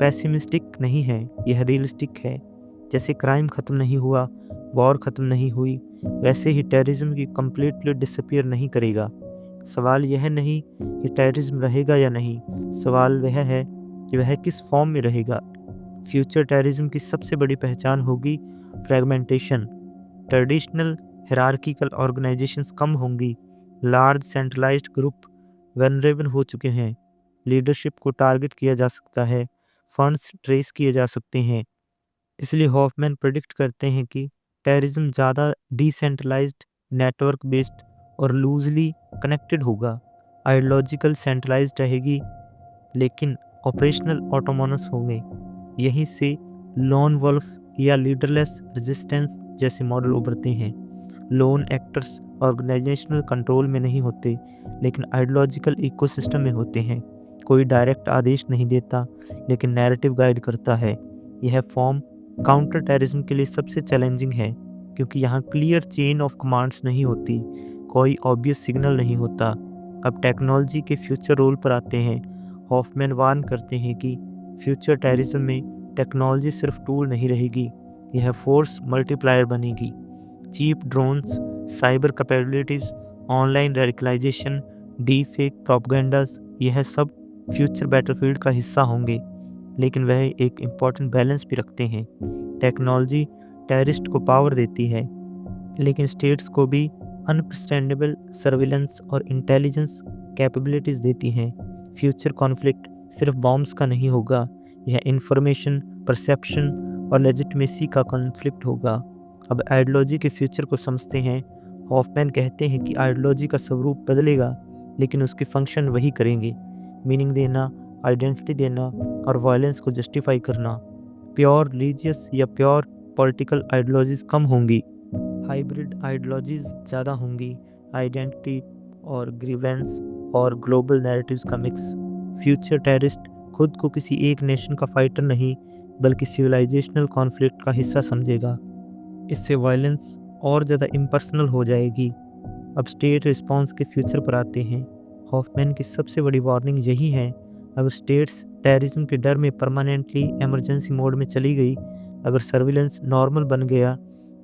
पैसिमिस्टिक नहीं है, यह रियलिस्टिक है। जैसे क्राइम ख़त्म नहीं हुआ, वॉर ख़त्म नहीं हुई, वैसे ही टेररिज्म की कम्प्लीटली डिसअपीयर नहीं करेगा। सवाल यह नहीं कि टेररिज्म रहेगा या नहीं, सवाल वह है कि वह किस फॉर्म में रहेगा। फ्यूचर टेररिज्म की सबसे बड़ी पहचान होगी फ्रेगमेंटेशन। ट्रेडिशनल हिरार्किकल ऑर्गेनाइजेशंस कम होंगी, लार्ज सेंट्रलाइज्ड ग्रुप वनरेबल हो चुके हैं, लीडरशिप को टारगेट किया जा सकता है, फंड्स ट्रेस किए जा सकते हैं। इसलिए हॉफमैन प्रेडिक्ट करते हैं कि टेररिज्म ज़्यादा डिसेंट्रलाइज्ड, नेटवर्क बेस्ड और लूजली कनेक्टेड होगा। आइडियोलॉजिकल सेंट्रलाइज्ड रहेगी, लेकिन ऑपरेशनल ऑटोनोमस होंगे। यहीं से लोन वॉल्फ या लीडरलेस रेजिस्टेंस जैसे मॉडल उभरते हैं। लोन एक्टर्स ऑर्गेनाइजेशनल कंट्रोल में नहीं होते, लेकिन आइडियोलॉजिकल इकोसिस्टम में होते हैं। कोई डायरेक्ट आदेश नहीं देता, लेकिन नैरेटिव गाइड करता है। यह फॉर्म काउंटर टेररिज्म के लिए सबसे चैलेंजिंग है, क्योंकि यहाँ क्लियर चेन ऑफ कमांड्स नहीं होती, कोई ऑब्वियस सिग्नल नहीं होता। अब टेक्नोलॉजी के फ्यूचर रोल पर आते हैं। हॉफमैन वार्न करते हैं कि फ्यूचर टेररिज्म में टेक्नोलॉजी सिर्फ टूल नहीं रहेगी, यह फोर्स मल्टीप्लायर बनेगी। Cheap drones, cyber capabilities, online radicalization, deep fake propagandas, यह सब फ्यूचर बैटलफील्ड का हिस्सा होंगे। लेकिन वह एक इम्पॉर्टेंट बैलेंस भी रखते हैं। टेक्नोलॉजी टेररिस्ट को पावर देती है, लेकिन स्टेट्स को भी अनप्रेसिडेंटेबल सर्विलेंस और इंटेलिजेंस कैपेबिलिटीज़ देती हैं। फ्यूचर कॉन्फ्लिक्ट सिर्फ बॉम्ब्स का नहीं होगा, यह इंफॉर्मेशन, परसेप्शन और लेजिटिमेसी का कॉन्फ्लिक्ट होगा। अब आइडियोलॉजी के फ्यूचर को समझते हैं। हॉफमैन कहते हैं कि आइडियोलॉजी का स्वरूप बदलेगा, लेकिन उसके फंक्शन वही करेंगे, मीनिंग देना, आइडेंटिटी देना और वायलेंस को जस्टिफाई करना। प्योर रिलीजियस या प्योर पॉलिटिकल आइडियोलॉजीज कम होंगी, हाइब्रिड आइडियोलॉजीज ज़्यादा होंगी, आइडेंटिटी और ग्रीवेंस और ग्लोबल नैरेटिव्स का मिक्स। फ्यूचर टेररिस्ट खुद को किसी एक नेशन का फाइटर नहीं, बल्कि सिविलाइजेशनल कॉन्फ्लिक्ट का हिस्सा समझेगा। इससे वायलेंस और ज़्यादा इम्पर्सनल हो जाएगी। अब स्टेट रिस्पॉन्स के फ्यूचर पर आते हैं। हॉफमैन की सबसे बड़ी वार्निंग यही है, अगर स्टेट्स टेररिज्म के डर में परमानेंटली इमरजेंसी मोड में चली गई, अगर सर्विलेंस नॉर्मल बन गया,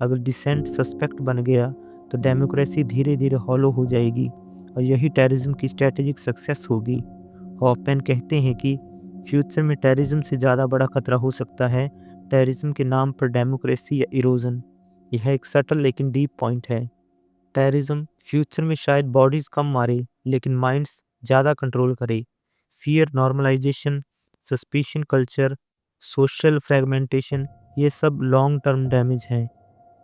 अगर डिसेंट सस्पेक्ट बन गया, तो डेमोक्रेसी धीरे धीरे हॉलो हो जाएगी, और यही टेररिज्म की स्ट्रेटेजिक सक्सेस होगी। हॉफमैन कहते हैं कि फ्यूचर में टेररिज्म से ज़्यादा बड़ा खतरा हो सकता है टेररिज्म के नाम पर डेमोक्रेसी या इरोजन। यह एक सटल लेकिन डीप पॉइंट है। टेररिज्म फ्यूचर में शायद बॉडीज कम मारे लेकिन माइंड्स ज़्यादा कंट्रोल करे। Fear normalisation, suspicion culture, social fragmentation, ये सब लॉन्ग टर्म डैमेज हैं।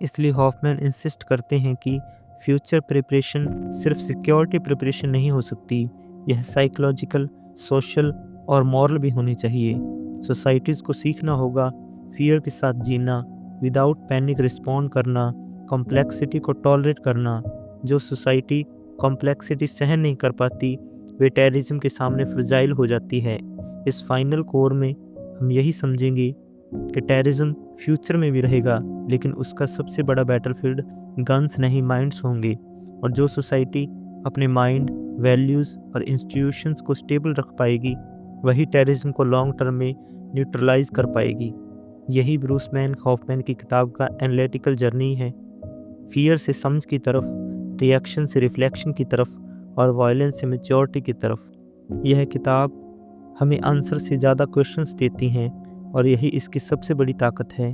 इसलिए हॉफमैन इंसिस्ट करते हैं कि फ्यूचर प्रिपरेशन सिर्फ सिक्योरिटी प्रिपरेशन नहीं हो सकती, यह साइकोलॉजिकल, सोशल और मॉरल भी होनी चाहिए। सोसाइटीज़ को सीखना होगा फियर के साथ जीना, विदाउट पैनिक रिस्पॉन्ड करना, कॉम्प्लेक्सिटी को टॉलरेट करना। जो सोसाइटी कॉम्प्लेक्सिटी सहन नहीं कर पाती वे टेररिज्म के सामने फ्रजाइल हो जाती है। इस फाइनल कोर में हम यही समझेंगे कि टेररिज्म फ्यूचर में भी रहेगा लेकिन उसका सबसे बड़ा बैटलफील्ड गन्स नहीं माइंड्स होंगे। और जो सोसाइटी अपने माइंड, वैल्यूज़ और इंस्टीट्यूशंस को स्टेबल रख पाएगी वही टेररिज्म को लॉन्ग टर्म में न्यूट्रलाइज कर पाएगी। यही ब्रूस वैन हॉफमैन की किताब का एनालिटिकल जर्नी है, फियर से समझ की तरफ, रिएक्शन से रिफ्लेक्शन की तरफ और वायलेंस से मैच्योरिटी की तरफ। यह किताब हमें आंसर से ज़्यादा क्वेश्चंस देती हैं और यही इसकी सबसे बड़ी ताकत है।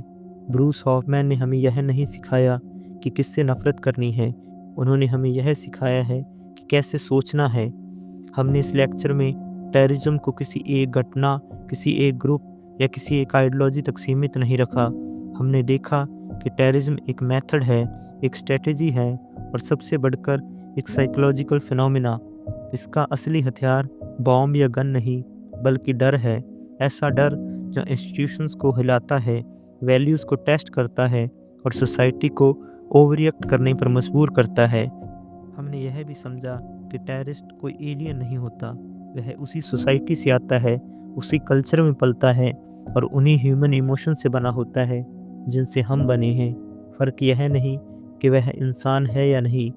ब्रूस हॉफमैन ने हमें यह नहीं सिखाया कि किससे नफ़रत करनी है, उन्होंने हमें यह सिखाया है कि कैसे सोचना है। हमने इस लेक्चर में टेररिज्म को किसी एक घटना, किसी एक ग्रुप या किसी एक आइडियोलॉजी तक सीमित नहीं रखा। हमने देखा कि टेररिज्म एक मेथड है, एक स्ट्रेटजी है और सबसे बढ़कर एक साइकोलॉजिकल फिनोमिना। इसका असली हथियार बॉम्ब या गन नहीं बल्कि डर है। ऐसा डर जो इंस्टीट्यूशंस को हिलाता है, वैल्यूज़ को टेस्ट करता है और सोसाइटी को ओवररिएक्ट करने पर मजबूर करता है। हमने यह भी समझा कि टेररिस्ट कोई एलियन नहीं होता, वह उसी सोसाइटी से आता है, उसी कल्चर में पलता है और उन्हीं ह्यूमन इमोशन से बना होता है जिनसे हम बने हैं। फ़र्क यह नहीं कि वह इंसान है या नहीं,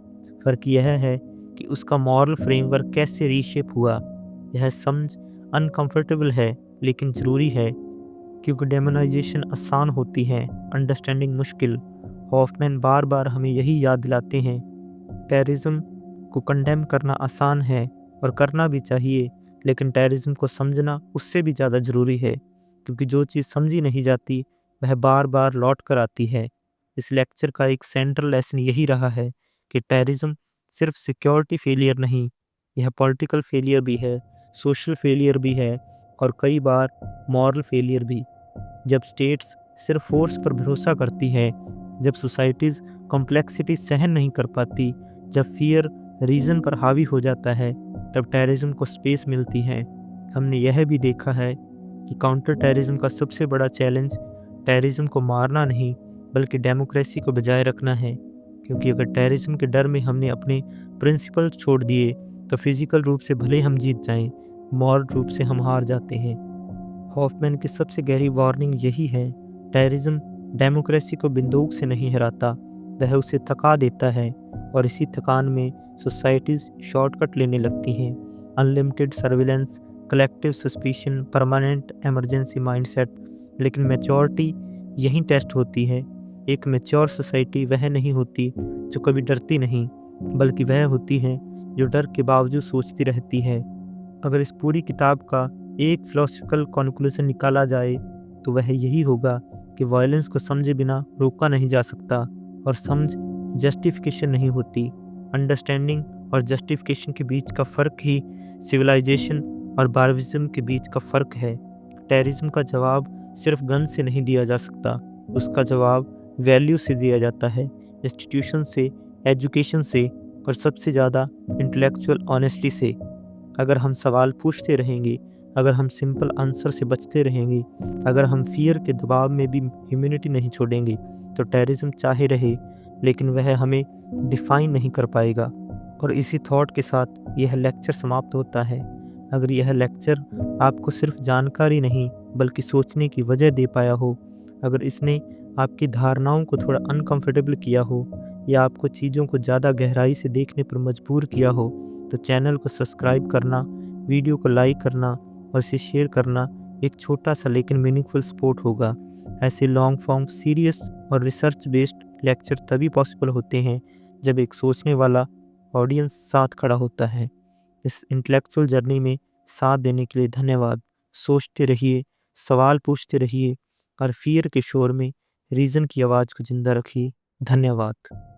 फ़र्क यह है कि उसका मॉरल फ्रेमवर्क कैसे रीशेप हुआ। यह समझ अनकंफर्टेबल है लेकिन ज़रूरी है क्योंकि डेमोनाइजेशन आसान होती है, अंडरस्टैंडिंग मुश्किल। हॉफमैन बार बार हमें यही याद दिलाते हैं, टेररिज्म को कंडेम करना आसान है और करना भी चाहिए, लेकिन टेररिज्म को समझना उससे भी ज़्यादा ज़रूरी है क्योंकि जो चीज़ समझी नहीं जाती वह बार बार लौट कर आती है। इस लेक्चर का एक सेंट्रल लेसन यही रहा है कि टेररिज्म सिर्फ सिक्योरिटी फेलियर नहीं, यह पॉलिटिकल फेलियर भी है, सोशल फेलियर भी है और कई बार मॉरल फेलियर भी। जब स्टेट्स सिर्फ फोर्स पर भरोसा करती है, जब सोसाइटीज़ कॉम्प्लेक्सिटी सहन नहीं कर पाती, जब फियर रीज़न पर हावी हो जाता है, तब टेररिज्म को स्पेस मिलती है। हमने यह भी देखा है कि काउंटर टेररिज्म का सबसे बड़ा चैलेंज टेररिज्म को मारना नहीं बल्कि डेमोक्रेसी को बजाय रखना है, क्योंकि अगर टेररिज्म के डर में हमने अपने प्रिंसिपल्स छोड़ दिए तो फिजिकल रूप से भले हम जीत जाएं, मॉरल रूप से हम हार जाते हैं। हॉफमैन की सबसे गहरी वार्निंग यही है, टेररिज्म डेमोक्रेसी को बंदूक से नहीं हराता, वह उसे थका देता है और इसी थकान में सोसाइटीज़ शॉर्टकट लेने लगती हैं। Unlimited surveillance, collective suspicion, permanent emergency mindset. लेकिन मैच्योरिटी यहीं टेस्ट होती है। एक मैच्योर सोसाइटी वह नहीं होती जो कभी डरती नहीं, बल्कि वह होती है जो डर के बावजूद सोचती रहती है। अगर इस पूरी किताब का एक फिलोसफिकल कंक्लूजन निकाला जाए तो वह यही होगा कि वायलेंस को समझे बिना रोका नहीं जा सकता और समझ जस्टिफिकेशन नहीं होती। अंडरस्टैंडिंग और जस्टिफिकेशन के बीच का फ़र्क ही सिविलाइजेशन और बार्बरिज्म के बीच का फ़र्क है। टेररिज्म का जवाब सिर्फ गन से नहीं दिया जा सकता, उसका जवाब वैल्यू से दिया जाता है, इंस्टीट्यूशन से, एजुकेशन से और सबसे ज़्यादा इंटेलेक्चुअल ऑनेस्टी से। अगर हम सवाल पूछते रहेंगे, अगर हम सिंपल आंसर से बचते रहेंगे, अगर हम फियर के दबाव में भी ह्यूमैनिटी नहीं छोड़ेंगे तो टेररिज्म चाहे रहे लेकिन वह हमें डिफाइन नहीं कर पाएगा। और इसी थॉट के साथ यह लेक्चर समाप्त होता है। अगर यह लेक्चर आपको सिर्फ जानकारी नहीं बल्कि सोचने की वजह दे पाया हो, अगर इसने आपकी धारणाओं को थोड़ा अनकंफर्टेबल किया हो या आपको चीज़ों को ज़्यादा गहराई से देखने पर मजबूर किया हो, तो चैनल को सब्सक्राइब करना, वीडियो को लाइक करना और इसे शेयर करना एक छोटा सा लेकिन मीनिंगफुल सपोर्ट होगा। ऐसे लॉन्ग फॉर्म, सीरियस और रिसर्च बेस्ड लेक्चर तभी पॉसिबल होते हैं जब एक सोचने वाला ऑडियंस साथ खड़ा होता है। इस इंटेलेक्चुअल जर्नी में साथ देने के लिए धन्यवाद। सोचते रहिए, सवाल पूछते रहिए, और फ़ियर के शोर में रीज़न की आवाज़ को ज़िंदा रखिए। धन्यवाद।